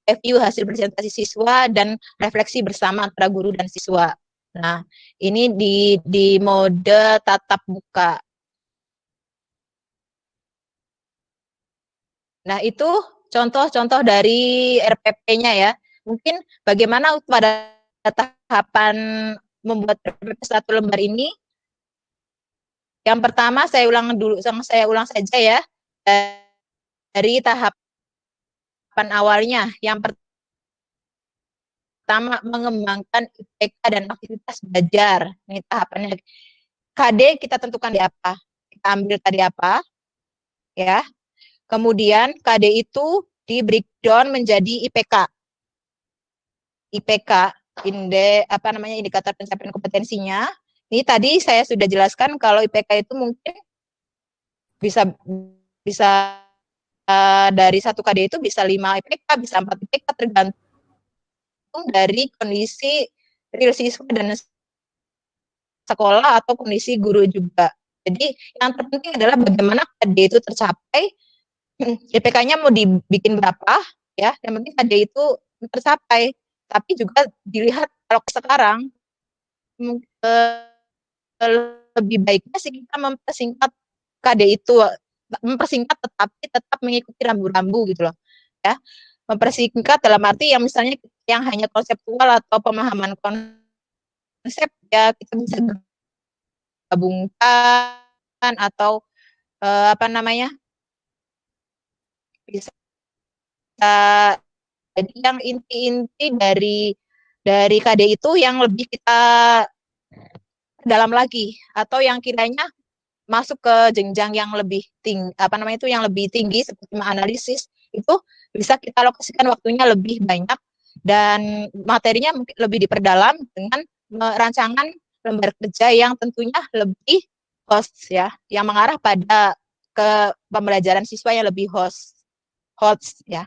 review hasil presentasi siswa dan refleksi bersama antara guru dan siswa. Nah, ini di mode tatap muka. Nah, itu contoh-contoh dari RPP-nya ya. Mungkin bagaimana pada tahapan membuat RPP 1 lembar ini. Yang pertama saya ulang saja ya. Dari tahapan awalnya. Yang pertama mengembangkan IPK dan aktivitas belajar. Ini tahapannya. KD kita tentukan di apa? Kita ambil tadi apa? Ya. Kemudian KD itu di breakdown menjadi IPK. IPK indikator pencapaian kompetensinya. Ini tadi saya sudah jelaskan kalau IPK itu mungkin bisa dari 1 KD itu bisa 5 IPK, bisa 4 IPK tergantung dari kondisi real siswa dan sekolah atau kondisi guru juga. Jadi yang terpenting adalah bagaimana KD itu tercapai, IPK-nya mau dibikin berapa ya, yang penting KD itu tercapai. Tapi juga dilihat kalau sekarang lebih baiknya sih kita mempersingkat KD itu, mempersingkat tetapi tetap mengikuti rambu-rambu gitu loh ya. mempersingkat dalam arti yang misalnya yang hanya konseptual atau pemahaman konsep ya kita bisa gabungkan atau apa namanya bisa jadi yang inti-inti dari KD itu yang lebih kita dalam lagi atau yang kiranya masuk ke jenjang yang lebih tinggi apa namanya itu yang lebih tinggi seperti analisis itu bisa kita alokasikan waktunya lebih banyak dan materinya mungkin lebih diperdalam dengan rancangan lembar kerja yang tentunya lebih host ya yang mengarah pada ke pembelajaran siswa yang lebih host ya.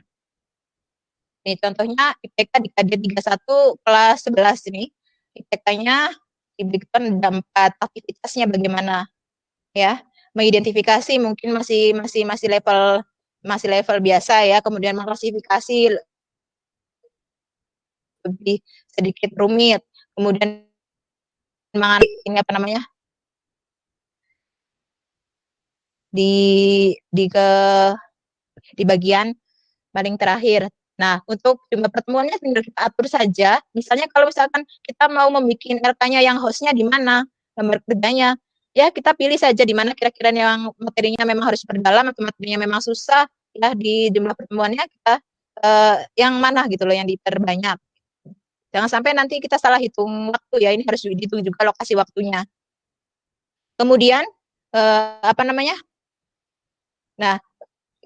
Ini contohnya IPK di KD 31 kelas 11 ini IPK-nya diberikan ada 4 aktivitasnya bagaimana ya mengidentifikasi mungkin masih level biasa ya kemudian mengklasifikasi lebih sedikit rumit kemudian ini apa namanya di bagian paling terakhir. Nah, untuk jumlah pertemuannya tinggal kita atur saja. Misalnya kalau misalkan kita mau membuat RK-nya yang host-nya di mana, lembar kerjanya, ya kita pilih saja di mana kira-kira yang materinya memang harus perdalam atau materinya memang susah, ya di jumlah pertemuannya kita yang mana gitu loh yang diperbanyak. Jangan sampai nanti kita salah hitung waktu ya, ini harus dihitung juga lokasi waktunya. Kemudian apa namanya? Nah,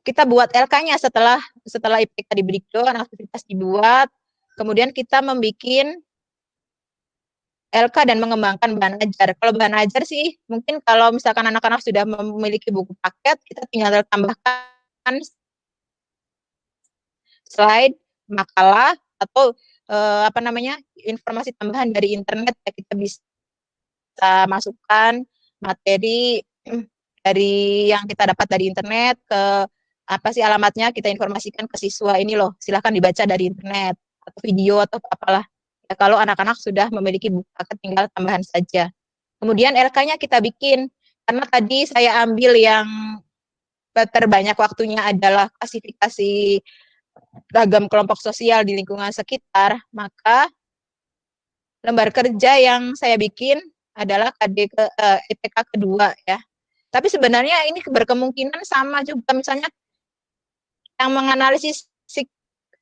kita buat LK-nya setelah IPK diberikan, aktivitas dibuat, kemudian kita membuat LK dan mengembangkan bahan ajar. Kalau bahan ajar sih, mungkin kalau misalkan anak-anak sudah memiliki buku paket, kita tinggal tambahkan slide, makalah, atau apa namanya informasi tambahan dari internet ya kita bisa masukkan materi dari yang kita dapat dari internet ke apa sih alamatnya kita informasikan ke siswa ini loh silahkan dibaca dari internet atau video atau apalah ya, kalau anak-anak sudah memiliki buku paket tinggal tambahan saja kemudian LK-nya kita bikin karena tadi saya ambil yang terbanyak waktunya adalah klasifikasi ragam kelompok sosial di lingkungan sekitar maka lembar kerja yang saya bikin adalah IPK kedua ya tapi sebenarnya ini berkemungkinan sama juga misalnya yang menganalisis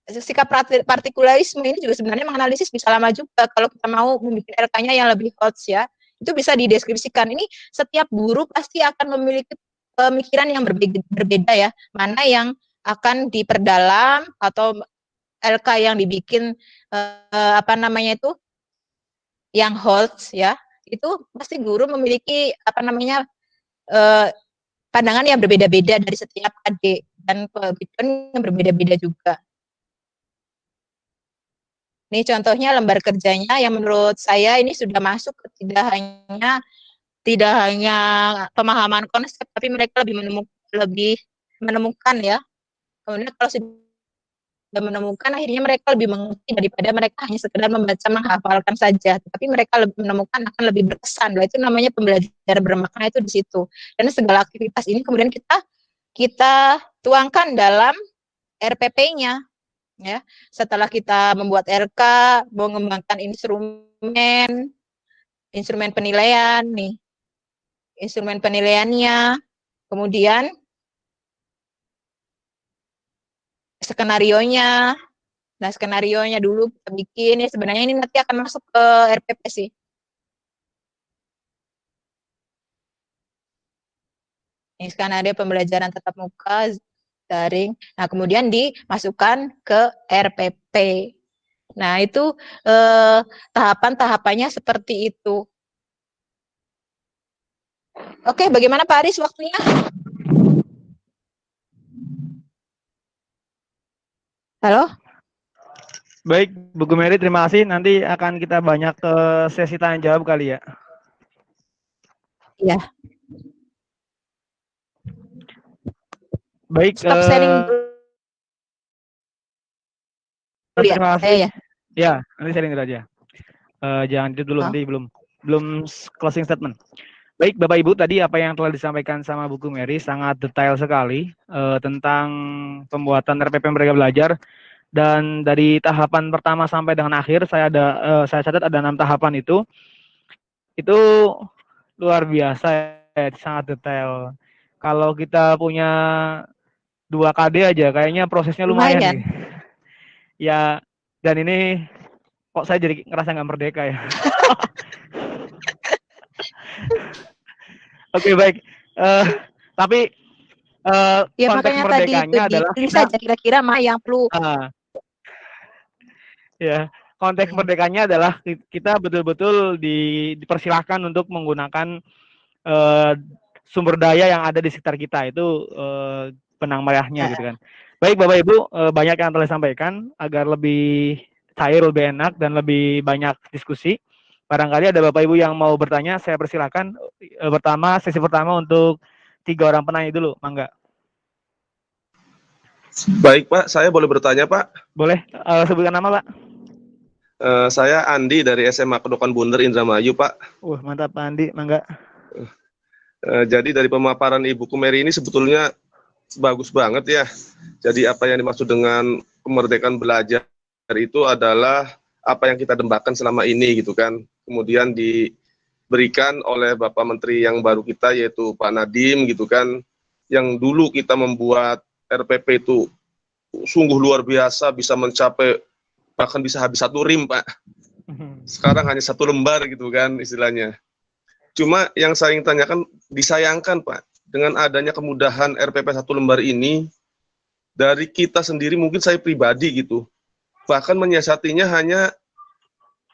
sikap partikularisme ini juga sebenarnya menganalisis bisa lama juga kalau kita mau membuat RK-nya yang lebih hots ya itu bisa dideskripsikan ini setiap guru pasti akan memiliki pemikiran yang berbeda ya mana yang akan diperdalam atau LK yang dibikin apa namanya itu yang hots ya itu pasti guru memiliki apa namanya pandangan yang berbeda-beda dari setiap adik dan pemikiran yang berbeda-beda juga. Ini contohnya lembar kerjanya yang menurut saya ini sudah masuk tidak hanya pemahaman konsep tapi mereka lebih menemukan ya. Kemudian kalau sudah menemukan akhirnya mereka lebih mengerti daripada mereka hanya sekedar membaca menghafalkan saja tapi mereka menemukan akan lebih berkesan. Itu namanya pembelajaran bermakna itu di situ. Dan segala aktivitas ini kemudian kita tuangkan dalam RPP-nya ya. Setelah kita membuat RK, mengembangkan instrumen penilaian nih. Instrumen penilaiannya, kemudian skenarionya. Nah, skenarionya dulu kita bikin ya sebenarnya ini nanti akan masuk ke RPP sih. Ini skenario pembelajaran tatap muka daring. Nah, kemudian dimasukkan ke RPP. Nah, itu tahapan-tahapannya seperti itu. Oke, bagaimana Pak Aris waktunya? Halo? Baik, Bu Gumeri, terima kasih. Nanti akan kita banyak ke sesi tanya jawab kali ya. Iya. Baik. Stop sharing dulu ya. Terima kasih. Ya. Ya, nanti sharing dulu aja. Jangan itu dulu, nanti belum closing statement. Baik, Bapak Ibu, tadi apa yang telah disampaikan sama Bu Gumeri sangat detail sekali tentang pembuatan RPP Merdeka Belajar. Dan dari tahapan pertama sampai dengan akhir saya catat ada 6 tahapan itu luar biasa ya, sangat detail. Kalau kita punya 2 KD aja kayaknya prosesnya lumayan Lumayan. nih. Ya, dan ini kok saya jadi ngerasa nggak merdeka ya. Oke, baik. Tapi Ya konteks makanya tadi itu merdekanya adalah dipilih kita saja kira-kira mana yang perlu. ya, konteks merdekanya adalah kita betul-betul dipersilahkan untuk menggunakan sumber daya yang ada di sekitar kita, itu benang merahnya gitu kan. Baik Bapak Ibu, banyak yang telah disampaikan agar lebih cair, lebih enak dan lebih banyak diskusi. Barangkali ada Bapak Ibu yang mau bertanya, saya persilakan. Sesi pertama untuk 3 orang penanya dulu, mangga. Baik Pak, saya boleh bertanya Pak? Boleh, sebutkan nama Pak. Saya Andi dari SMA Kedokan Bunder Indramayu Pak. Mantap Pak Andi, mangga. Jadi dari pemaparan Ibu Kumeri ini sebetulnya bagus banget ya. Jadi apa yang dimaksud dengan kemerdekaan belajar itu adalah apa yang kita dembakan selama ini gitu kan. Kemudian diberikan oleh Bapak Menteri yang baru kita yaitu Pak Nadiem gitu kan. Yang dulu kita membuat RPP itu sungguh luar biasa, bisa mencapai bahkan bisa habis 1 rim Pak. Sekarang hanya 1 lembar gitu kan istilahnya. Cuma yang saya ingin tanyakan, disayangkan Pak, dengan adanya kemudahan RPP 1 lembar ini, dari kita sendiri mungkin saya pribadi gitu, bahkan menyiasatinya hanya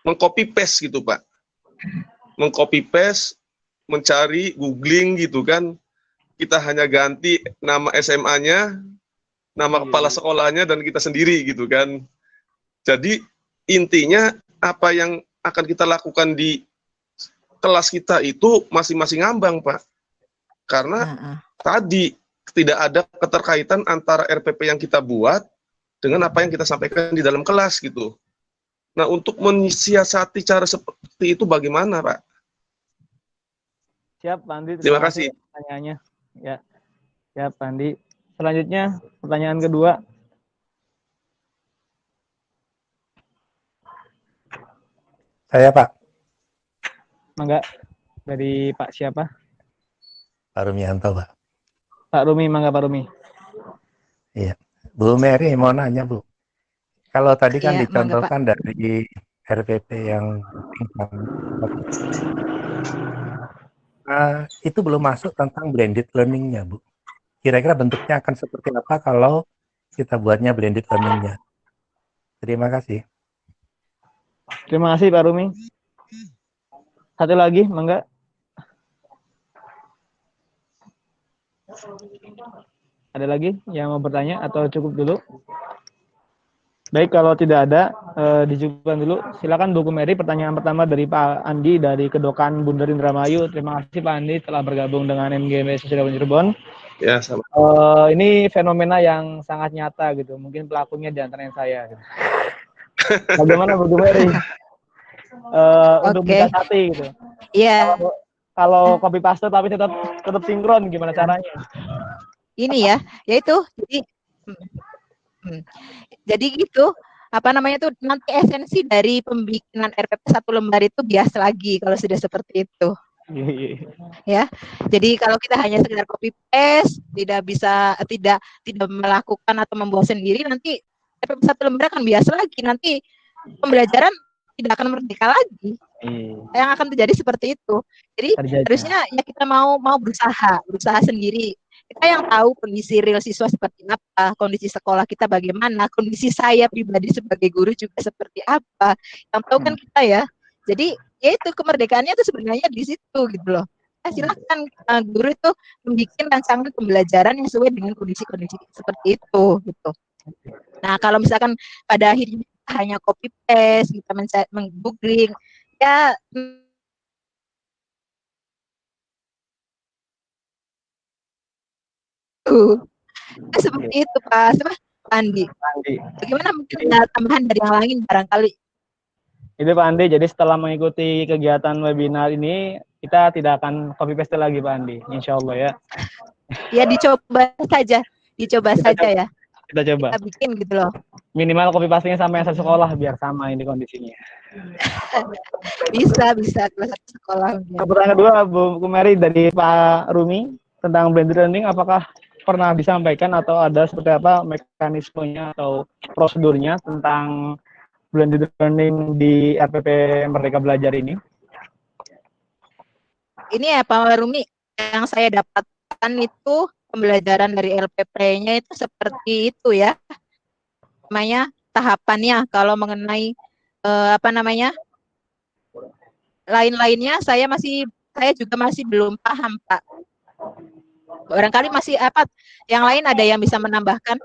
mengcopy paste gitu Pak. Mengcopy paste, mencari, googling gitu kan, kita hanya ganti nama SMA-nya, nama kepala sekolahnya, dan kita sendiri gitu kan. Jadi intinya apa yang akan kita lakukan di kelas kita itu masing-masing ngambang Pak. Karena tadi tidak ada keterkaitan antara RPP yang kita buat dengan apa yang kita sampaikan di dalam kelas gitu. Nah, untuk mensiasati cara seperti itu bagaimana Pak? Siap Pak Andi, terima kasih pertanyaannya. Ya, siap Pak Andi. Selanjutnya pertanyaan kedua. Saya Pak. Mangga, dari Pak siapa? Pak Rumianto Pak. Pak Rumi, mangga Pak Rumi. Iya, Bu Mary mau nanya Bu. Kalau tadi kan Iya, dicontohkan dari RPP yang itu belum masuk tentang blended learning-nya Bu. Kira-kira bentuknya akan seperti apa kalau kita buatnya blended learning-nya? Terima kasih. Terima kasih Pak Rumi. Satu lagi, mangga. Ada lagi yang mau bertanya atau cukup dulu? Baik, kalau tidak ada, dicukupkan dulu. Silakan Bu Kumeri, pertanyaan pertama dari Pak Andi dari Kedokan Bunder Indramayu. Terima kasih Pak Andi telah bergabung dengan MGMP Sosial Cirebon. Ya, sama. Ini fenomena yang sangat nyata gitu. Mungkin pelakunya di antara saya. Gitu. Bagaimana Bu Kumeri? Untuk mensiasati gitu. Iya. Kalau copy paste tapi tetap sinkron, gimana caranya? Ini ya, yaitu jadi gitu. Apa namanya tuh nanti esensi dari pembikinan RPP 1 lembar itu bias lagi kalau sudah seperti itu. Ya. Jadi kalau kita hanya sekedar copy paste, tidak melakukan atau membuat sendiri, nanti RPP 1 lembar akan bias lagi. Nanti pembelajaran tidak akan merdeka lagi. Yang akan terjadi seperti itu. Jadi harusnya ya kita mau berusaha sendiri. Kita yang tahu kondisi real siswa seperti apa, kondisi sekolah kita bagaimana, kondisi saya pribadi sebagai guru juga seperti apa. Yang tahu kan kita ya. Jadi ya itu kemerdekaannya itu sebenarnya di situ gitu loh. Silakan guru itu membuat rancangan pembelajaran yang sesuai dengan kondisi-kondisi seperti itu gitu. Nah, kalau misalkan pada akhirnya hanya copy paste, kita meng-googling, ya seperti itu Pak Andi. Bagaimana mungkin ada tambahan dari yang lain barangkali? Itu Pak Andi, jadi setelah mengikuti kegiatan webinar ini, kita tidak akan copy paste lagi Pak Andi, insya Allah ya. Ya dicoba saja ya. Kita coba. kita bikin gitu loh. Minimal copy paste-nya sama yang satu sekolah biar sama ini kondisinya. Bisa kelas satu sekolah mungkin. Pertanyaan kedua, Bu Mary dari Pak Rumi tentang blended learning, apakah pernah disampaikan atau ada seperti apa mekanismenya atau prosedurnya tentang blended learning di RPP Merdeka Belajar ini? Ini ya Pak Rumi, yang saya dapatkan itu pembelajaran dari LPP-nya itu seperti itu ya. Namanya tahapannya kalau mengenai lain-lainnya saya juga masih belum paham Pak. Barangkali masih yang lain ada yang bisa menambahkan?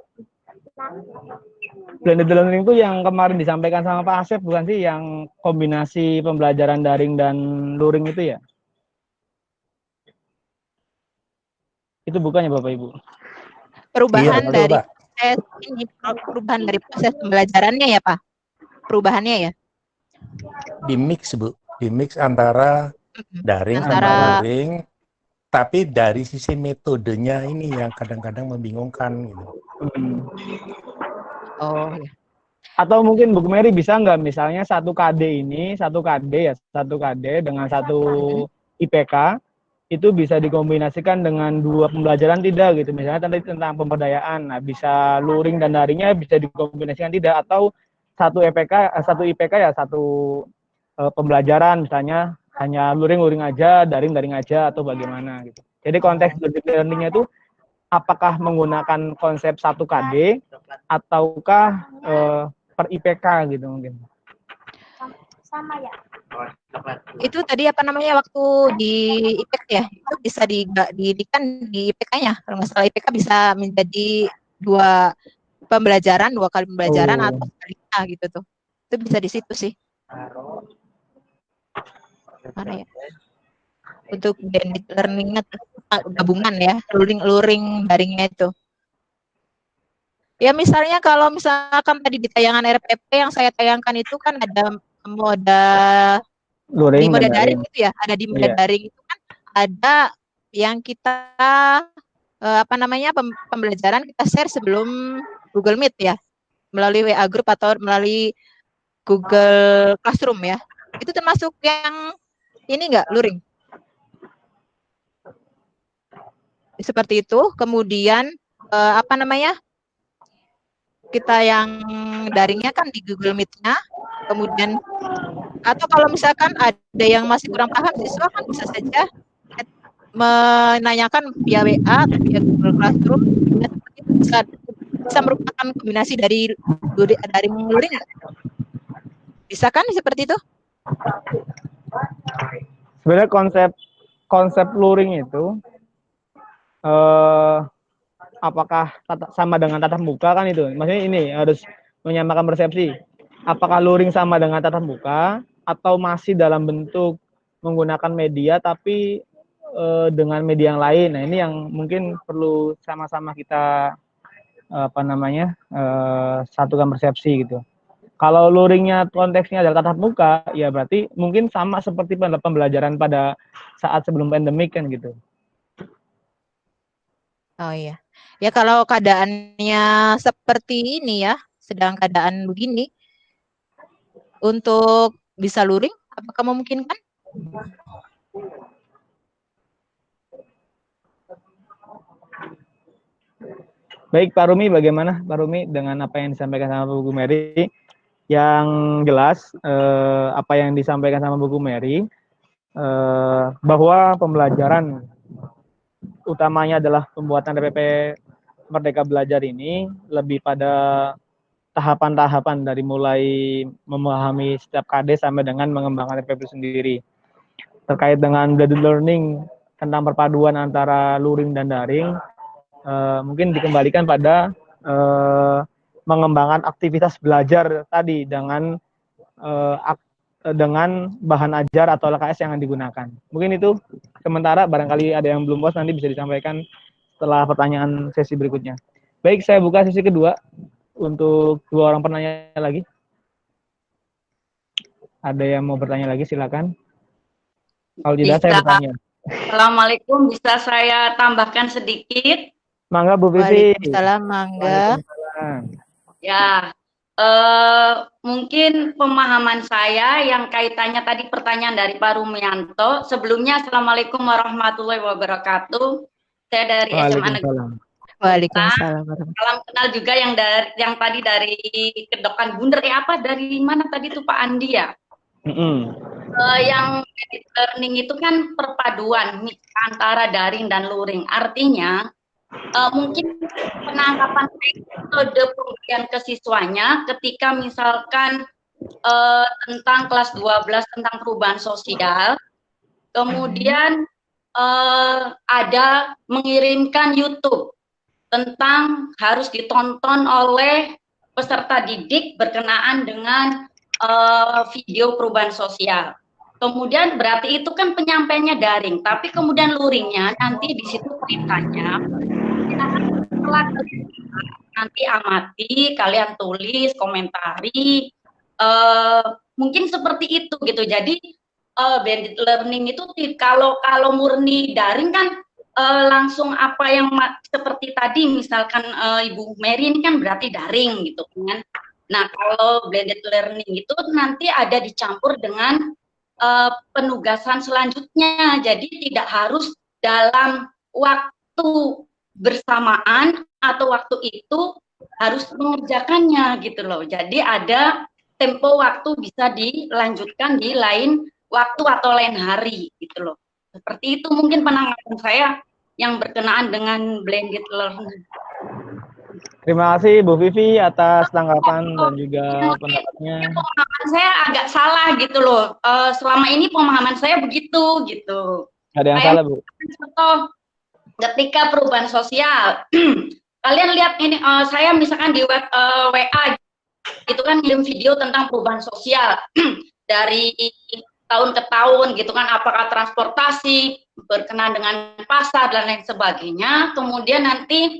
Blended learning itu yang kemarin disampaikan sama Pak Asep bukan sih, yang kombinasi pembelajaran daring dan luring itu ya? Itu bukannya Bapak Ibu? Perubahan Iya, dari perubahan dari proses pembelajarannya ya Pak? Perubahannya ya? Di mix Bu, di mix antara daring sama luring, tapi dari sisi metodenya ini yang kadang-kadang membingungkan gitu. Oh ya. Atau mungkin Bu Mary bisa nggak misalnya satu KD dengan satu IPK itu bisa dikombinasikan dengan dua pembelajaran tidak gitu, misalnya tentang pemberdayaan, nah bisa luring dan daringnya bisa dikombinasikan tidak, atau satu IPK ya satu pembelajaran misalnya hanya luring aja, daring aja, atau bagaimana gitu. Jadi konteks learningnya itu apakah menggunakan konsep satu KD ataukah per IPK gitu mungkin. Sama ya. Itu tadi waktu di IPK ya, itu bisa didirikan di IPK-nya. Kalau nggak salah IPK bisa menjadi dua kali pembelajaran atau sebaliknya gitu tuh. Itu bisa di situ sih. Mana ya? Untuk blended learning-nya gabungan ya, luring daringnya itu. Ya misalnya kalau misalkan tadi di tayangan RPP yang saya tayangkan itu kan ada moda Luring di moda daring itu ya, ada di moda daring itu kan ada yang kita pembelajaran kita share sebelum Google Meet ya, melalui WA Group atau melalui Google Classroom ya. Itu termasuk yang ini enggak luring? Seperti itu. Kemudian kita yang daringnya kan di Google Meet-nya, kemudian atau kalau misalkan ada yang masih kurang paham, siswa kan bisa saja menanyakan via WA atau via Google Classroom, bisa merupakan kombinasi dari daring luring. Bisa kan seperti itu? Sebenarnya konsep luring itu apakah sama dengan tatap muka kan itu? Maksudnya ini harus menyamakan persepsi. Apakah luring sama dengan tatap muka atau masih dalam bentuk menggunakan media tapi dengan media yang lain? Nah, ini yang mungkin perlu sama-sama kita satukan persepsi gitu. Kalau luringnya konteksnya adalah tatap muka, ya berarti mungkin sama seperti pembelajaran pada saat sebelum pandemik kan gitu. Oh iya. Ya kalau keadaannya seperti ini ya, sedang keadaan begini, untuk bisa luring, apakah memungkinkan? Baik Pak Rumi, bagaimana Pak Rumi dengan apa yang disampaikan sama Bu Mary? Yang jelas apa yang disampaikan sama Bu Mary, bahwa pembelajaran utamanya adalah pembuatan RPP Merdeka Belajar ini lebih pada tahapan-tahapan dari mulai memahami setiap KD sampai dengan mengembangkan RPP sendiri. Terkait dengan blended learning tentang perpaduan antara luring dan daring, mungkin dikembalikan pada mengembangkan aktivitas belajar tadi dengan bahan ajar atau LKS yang digunakan. Mungkin itu sementara, barangkali ada yang belum puas nanti bisa disampaikan setelah pertanyaan sesi berikutnya. Baik, saya buka sesi kedua untuk dua orang penanya lagi. Ada yang mau bertanya lagi, silakan. Kalau tidak, saya bertanya. Assalamualaikum, bisa saya tambahkan sedikit? Mangga Bu Vivi. Waalaikumsalam, mangga. silakan. Ya, mungkin pemahaman saya yang kaitannya tadi pertanyaan dari Pak Rumianto. Sebelumnya, Assalamualaikum warahmatullahi wabarakatuh. Saya dari SMA Negeri. Waalaikumsalam. Salam kenal juga yang tadi dari Kedokan Bunder. Dari mana tadi tuh Pak Andi ya? Yang learning itu kan perpaduan mix antara daring dan luring. Artinya mungkin penangkapan metode pemberian ke siswanya ketika misalkan tentang kelas 12 tentang perubahan sosial, kemudian ada mengirimkan YouTube tentang harus ditonton oleh peserta didik berkenaan dengan video perubahan sosial. Kemudian berarti itu kan penyampaiannya daring, tapi kemudian luringnya nanti di situ ceritanya setelah nanti amati, kalian tulis, komentari, mungkin seperti itu gitu. Jadi blended learning itu kalau murni daring kan langsung apa yang seperti tadi misalkan Ibu Mary ini kan berarti daring gitu kan. Nah kalau blended learning itu nanti ada dicampur dengan penugasan selanjutnya, jadi tidak harus dalam waktu bersamaan atau waktu itu harus mengerjakannya gitu loh. Jadi ada tempo waktu bisa dilanjutkan di lain waktu atau lain hari gitu loh. Seperti itu mungkin penanggapan saya yang berkenaan dengan blended learning. Terima kasih Bu Vivi atas tanggapan dan juga pendapatnya. Pemahaman saya agak salah gitu loh. Selama ini pemahaman saya begitu gitu. Ada yang salah Bu? Contoh, ketika perubahan sosial, kalian lihat ini, saya misalkan di WA, itu kan kirim video tentang perubahan sosial dari tahun ke tahun gitu kan, apakah transportasi, berkenaan dengan pasar dan lain sebagainya. Kemudian nanti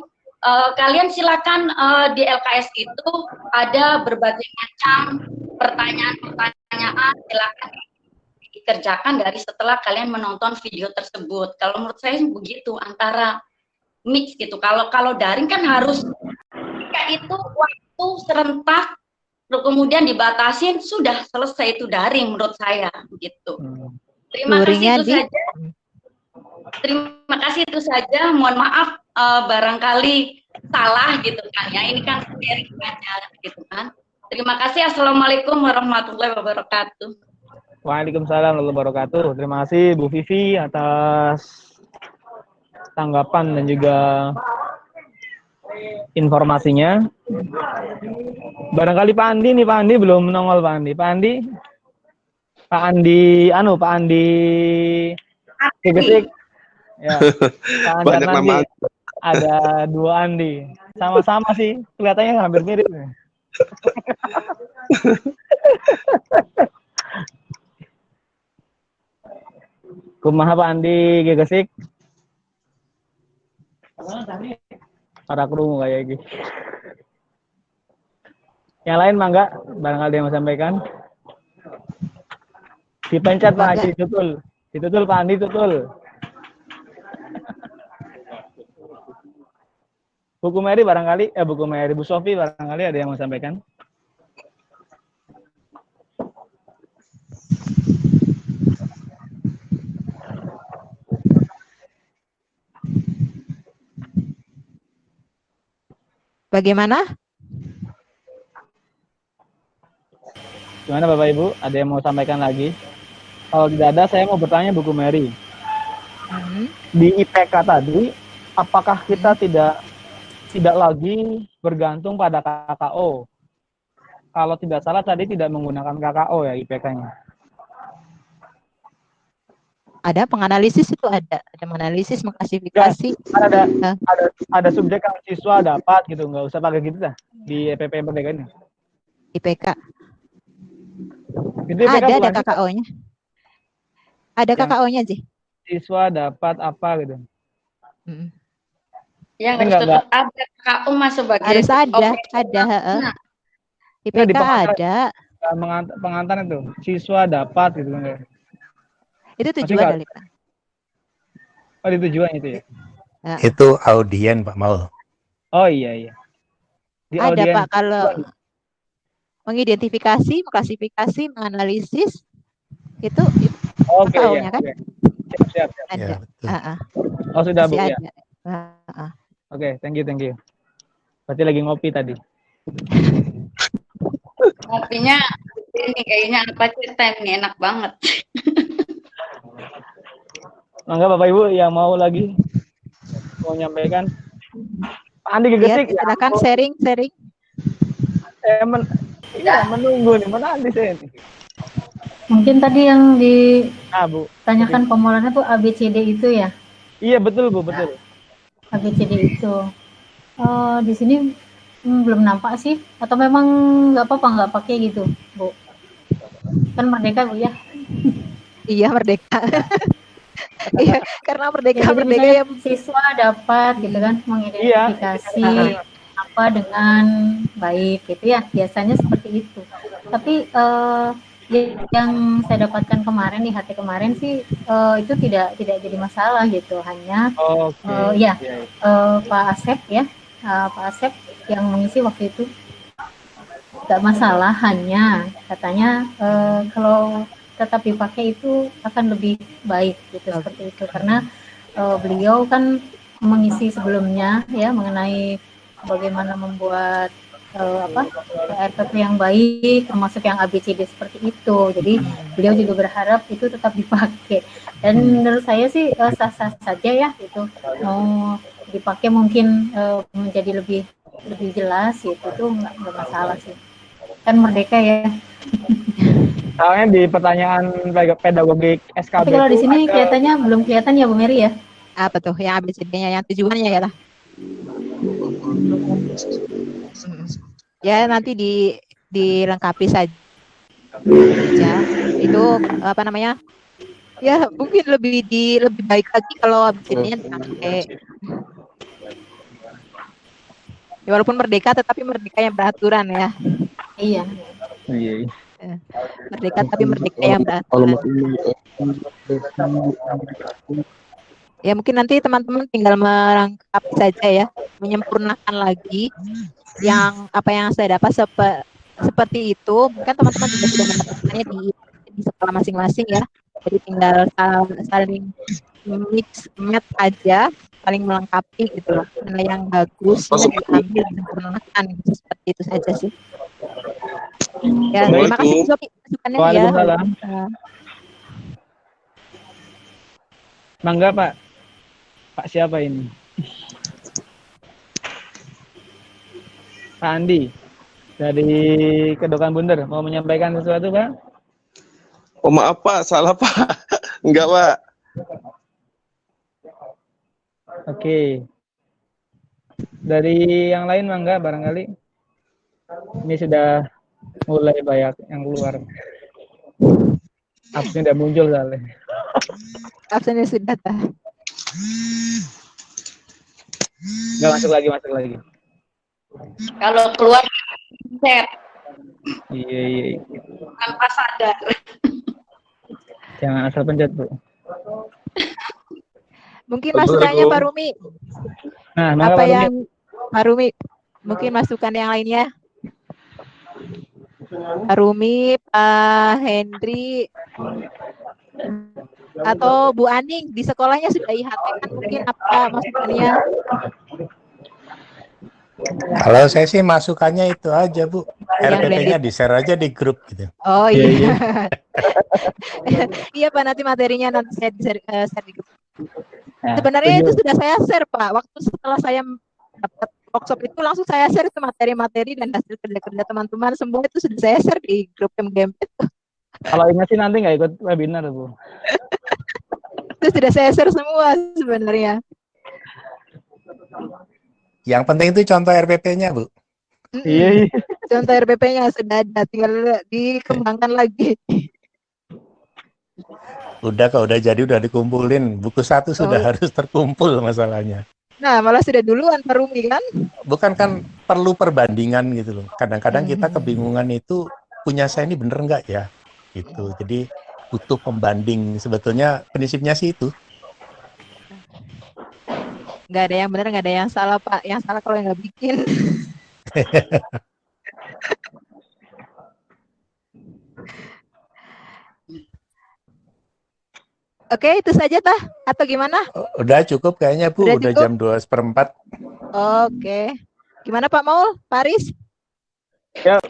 kalian silakan di LKS itu ada berbagai macam pertanyaan-pertanyaan, silakan dikerjakan dari setelah kalian menonton video tersebut. Kalau menurut saya begitu, antara mix gitu. Kalau daring kan harus ketika itu waktu serentak, kemudian dibatasin, sudah selesai itu daring menurut saya begitu. Terima kasih itu saja. Terima kasih itu saja. Mohon maaf barangkali salah gitu kan ya. Ini kan sharing aja gitu kan. Terima kasih. Assalamualaikum warahmatullahi wabarakatuh. Waalaikumsalam warahmatullahi wabarakatuh. Terima kasih Bu Vivi atas tanggapan dan juga informasinya. Barangkali Pak Andi nih, Pak Andi belum nongol Pak Andi. Pak Andi Gegesik. Ya. Banyak nama. Ada dua Andi. Sama-sama sih, kelihatannya hampir mirip. Kumaha Pak Andi Gegesik? Para krungu kayak gitu. Yang lain mangga, barangkali ada yang mau sampaikan. Dipencet Pak Haji, tutul Pak Andi, tutul. Buku Mary barangkali, Bu Sofi barangkali ada yang mau sampaikan. Bagaimana? Gimana Bapak Ibu? Ada yang mau sampaikan lagi? Kalau tidak ada, saya mau bertanya Buku Mary. Di IPK tadi, apakah kita tidak lagi bergantung pada KKO? Kalau tidak salah tadi tidak menggunakan KKO ya IPK-nya. Ada penganalisis itu ada menganalisis, mengklasifikasi. Ya, ada subjek yang siswa dapat gitu, nggak usah pakai gitu dah di EPP Merdeka ini. IPK. Itu IPK ada KKO-nya. Ada KKO-nya sih. Siswa dapat apa gitu. Yang harus tetap ada KKO mas sebagai harus ada. Nah. IPK ada. Pengantar itu siswa dapat gitu kan. Itu tujuan dari Pak. Oh, itu tujuan itu ya. Itu audien Pak Maul. Oh iya. di Ada audiens. Pak, kalau mengidentifikasi, mengklasifikasi, menganalisis itu Oke, ya. maunya kan Oke. Siap. ada. Ya, betul. Oh, sudah Bu Masih ya. ada. Ah. Oke, thank you. Berarti lagi ngopi tadi. Kopinya ini kayaknya apa time nih enak banget. Mangga Bapak Ibu yang mau lagi mau nyampaikan. Pak Andi Ya, Gegesik. silakan sharing. Menunggu nih. Mana Andi saya nih? Mungkin tadi yang Bu. ditanyakan pemolannya tuh ABCD itu ya, Iya, betul Bu, betul. ABCD itu. Di sini belum nampak sih, atau memang nggak apa-apa nggak pakai gitu, Bu? Kan merdeka Bu ya. Iya, merdeka. Iya, karena Jadi merdeka misalnya ya. siswa dapat gitu kan mengidentifikasi apa dengan baik gitu ya, biasanya seperti itu. Tapi yang saya dapatkan kemarin di HT kemarin sih itu tidak jadi masalah gitu, hanya Pak Asep ya, Pak Asep yang mengisi waktu itu nggak masalah, hanya katanya kalau tetap dipakai itu akan lebih baik gitu, seperti itu, karena beliau kan mengisi sebelumnya ya mengenai bagaimana membuat RPP yang baik, termasuk yang ABCD seperti itu. Jadi beliau juga berharap itu tetap dipakai. Dan menurut saya sih sah-sah saja ya, itu mau dipakai mungkin menjadi lebih jelas gitu, itu nggak masalah sih. Kan merdeka ya. Soalnya di pertanyaan pedagogik SKB. Tapi kalau di sini kelihatannya belum kelihatan ya Bu Mary ya. Apa tuh yang ABCD-nya, yang tujuannya ya lah. Ya nanti dilengkapi saja. Itu apa namanya? Ya mungkin lebih baik lagi kalau ABCD-nya dipakai. Ya, walaupun merdeka tetapi merdeka yang beraturan ya. Iya. Merdeka tapi merdeka yang beraturan. Ya mungkin nanti teman-teman tinggal melengkapi saja ya, menyempurnakan lagi yang apa yang saya dapat seperti itu. Mungkin teman-teman juga sudah mendapatkannya di sekolah masing-masing ya. Jadi tinggal saling mix match aja, saling melengkapi gitu loh. Mana yang bagus diambil, disempurnakan gitu, seperti itu saja sih. Ya, terima kasih Sofi masukannya ya. Mangga Pak. Pak siapa ini? Pak Andi dari Kedokan Bunder mau menyampaikan sesuatu Pak? Oh maaf Pak, salah Pak. Enggak Pak. Oke. Dari yang lain Mangga barangkali. Ini sudah mulai banyak yang keluar. Absennya udah muncul soalnya. Absennya sudah. Nggak masuk lagi. Kalau keluar set Iya. tanpa sadar. Jangan asal pencet Bu. Mungkin masukannya Pak Rumi. Nah, apa yang Pak Rumi? Mungkin masukan yang lainnya. Pak Rumi, Pak Hendri, atau Bu Aning di sekolahnya sudah IHT kan, mungkin apa masukannya? Kalau saya sih masukannya itu aja Bu, RPP-nya di-share aja di grup gitu. Oh iya. Iya Pak, nanti materinya nanti saya share di grup. Sebenarnya itu sudah saya share Pak, waktu setelah saya dapat workshop itu langsung saya share itu materi-materi dan hasil kerja-kerja teman-teman, semua itu sudah saya share di grup MGMP. Kalau ingat sih nanti nggak ikut webinar Bu. Itu sudah saya share semua sebenarnya. Yang penting itu contoh RPP-nya Bu. Iya. Contoh RPP-nya sudah ada, tinggal dikembangkan lagi. Udah jadi udah dikumpulin. Buku 1 sudah harus terkumpul masalahnya. Nah, malah sudah duluan Pak Rumi kan? Bukan kan perlu perbandingan gitu loh. Kadang-kadang kita kebingungan itu punya saya ini bener nggak ya? Gitu. Jadi butuh pembanding. Sebetulnya prinsipnya sih itu. Nggak ada yang benar, nggak ada yang salah Pak. Yang salah kalau yang nggak bikin. Oke, itu saja tah atau gimana? Udah cukup kayaknya Bu, udah cukup? jam 2:04. Oke. Gimana Pak Maul? Paris? Ya,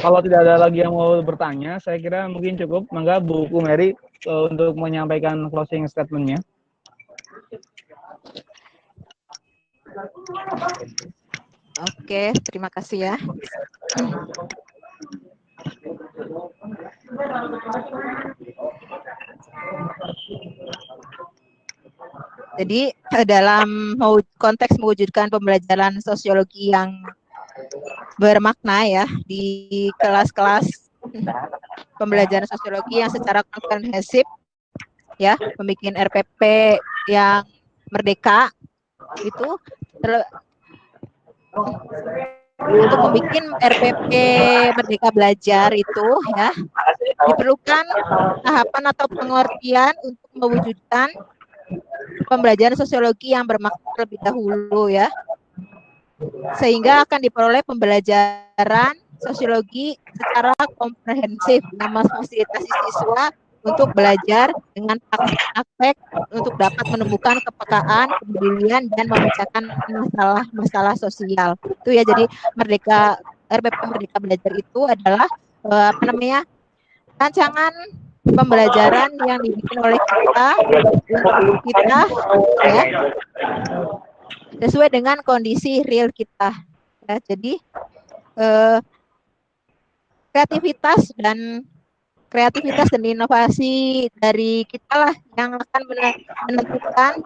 kalau tidak ada lagi yang mau bertanya, saya kira mungkin cukup. Mangga Bu Mary untuk menyampaikan closing statement-nya. Oke, terima kasih ya. Jadi dalam konteks mewujudkan pembelajaran sosiologi yang bermakna ya di kelas-kelas pembelajaran sosiologi yang secara komprehensif ya, membuat RPP yang merdeka itu untuk membuat RPP Merdeka Belajar itu ya diperlukan tahapan atau pengertian untuk mewujudkan pembelajaran sosiologi yang bermakna terlebih dahulu ya, sehingga akan diperoleh pembelajaran sosiologi secara komprehensif yang memfasilitasi siswa untuk belajar dengan praktek untuk dapat menemukan kepekaan, kepedulian, dan memecahkan masalah-masalah sosial. Itu ya, jadi RPP Merdeka Belajar itu adalah rancangan pembelajaran yang dibikin oleh kita untuk kita ya sesuai dengan kondisi real kita ya. Jadi kreativitas dan inovasi dari kita lah yang akan menentukan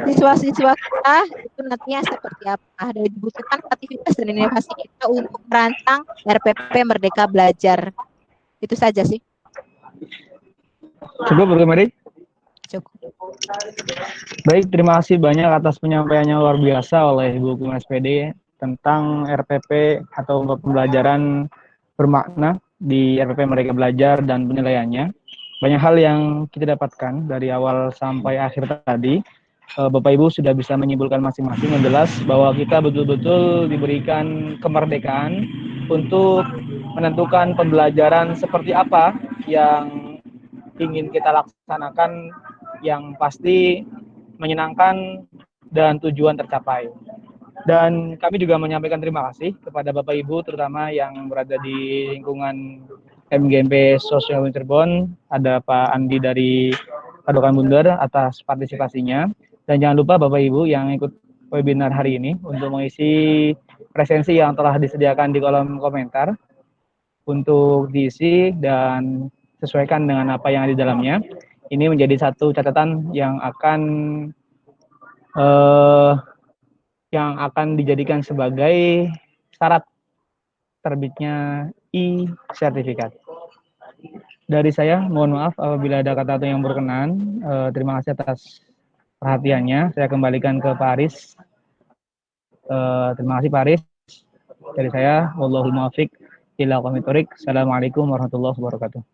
siswa-siswa kita itu nantinya seperti apa. Dan dibutuhkan kreativitas dan inovasi kita untuk merancang RPP Merdeka Belajar. Itu saja sih. Cukup, Bu Mary? Cukup. Baik, terima kasih banyak atas penyampaiannya luar biasa oleh Ibu Hukum SPD tentang RPP atau pembelajaran bermakna di RPP Merdeka Belajar dan penilaiannya. Banyak hal yang kita dapatkan dari awal sampai akhir tadi. Bapak Ibu sudah bisa menyimpulkan masing-masing yang jelas bahwa kita betul-betul diberikan kemerdekaan untuk menentukan pembelajaran seperti apa yang ingin kita laksanakan yang pasti menyenangkan dan tujuan tercapai. Dan kami juga menyampaikan terima kasih kepada Bapak Ibu terutama yang berada di lingkungan MGMP Sosial Cirebon, ada Pak Andi dari Padukan Bundar atas partisipasinya. Dan jangan lupa Bapak Ibu yang ikut webinar hari ini untuk mengisi presensi yang telah disediakan di kolom komentar untuk diisi dan sesuaikan dengan apa yang ada di dalamnya. Ini menjadi satu catatan yang akan dijadikan sebagai syarat terbitnya e-sertifikat. Dari saya, mohon maaf apabila ada kata-kata yang berkenan. Terima kasih atas perhatiannya. Saya kembalikan ke Pak Aris. Terima kasih Pak Aris. Dari saya, wallahul muwaffiq ila aqwamit thoriq. Assalamualaikum warahmatullahi wabarakatuh.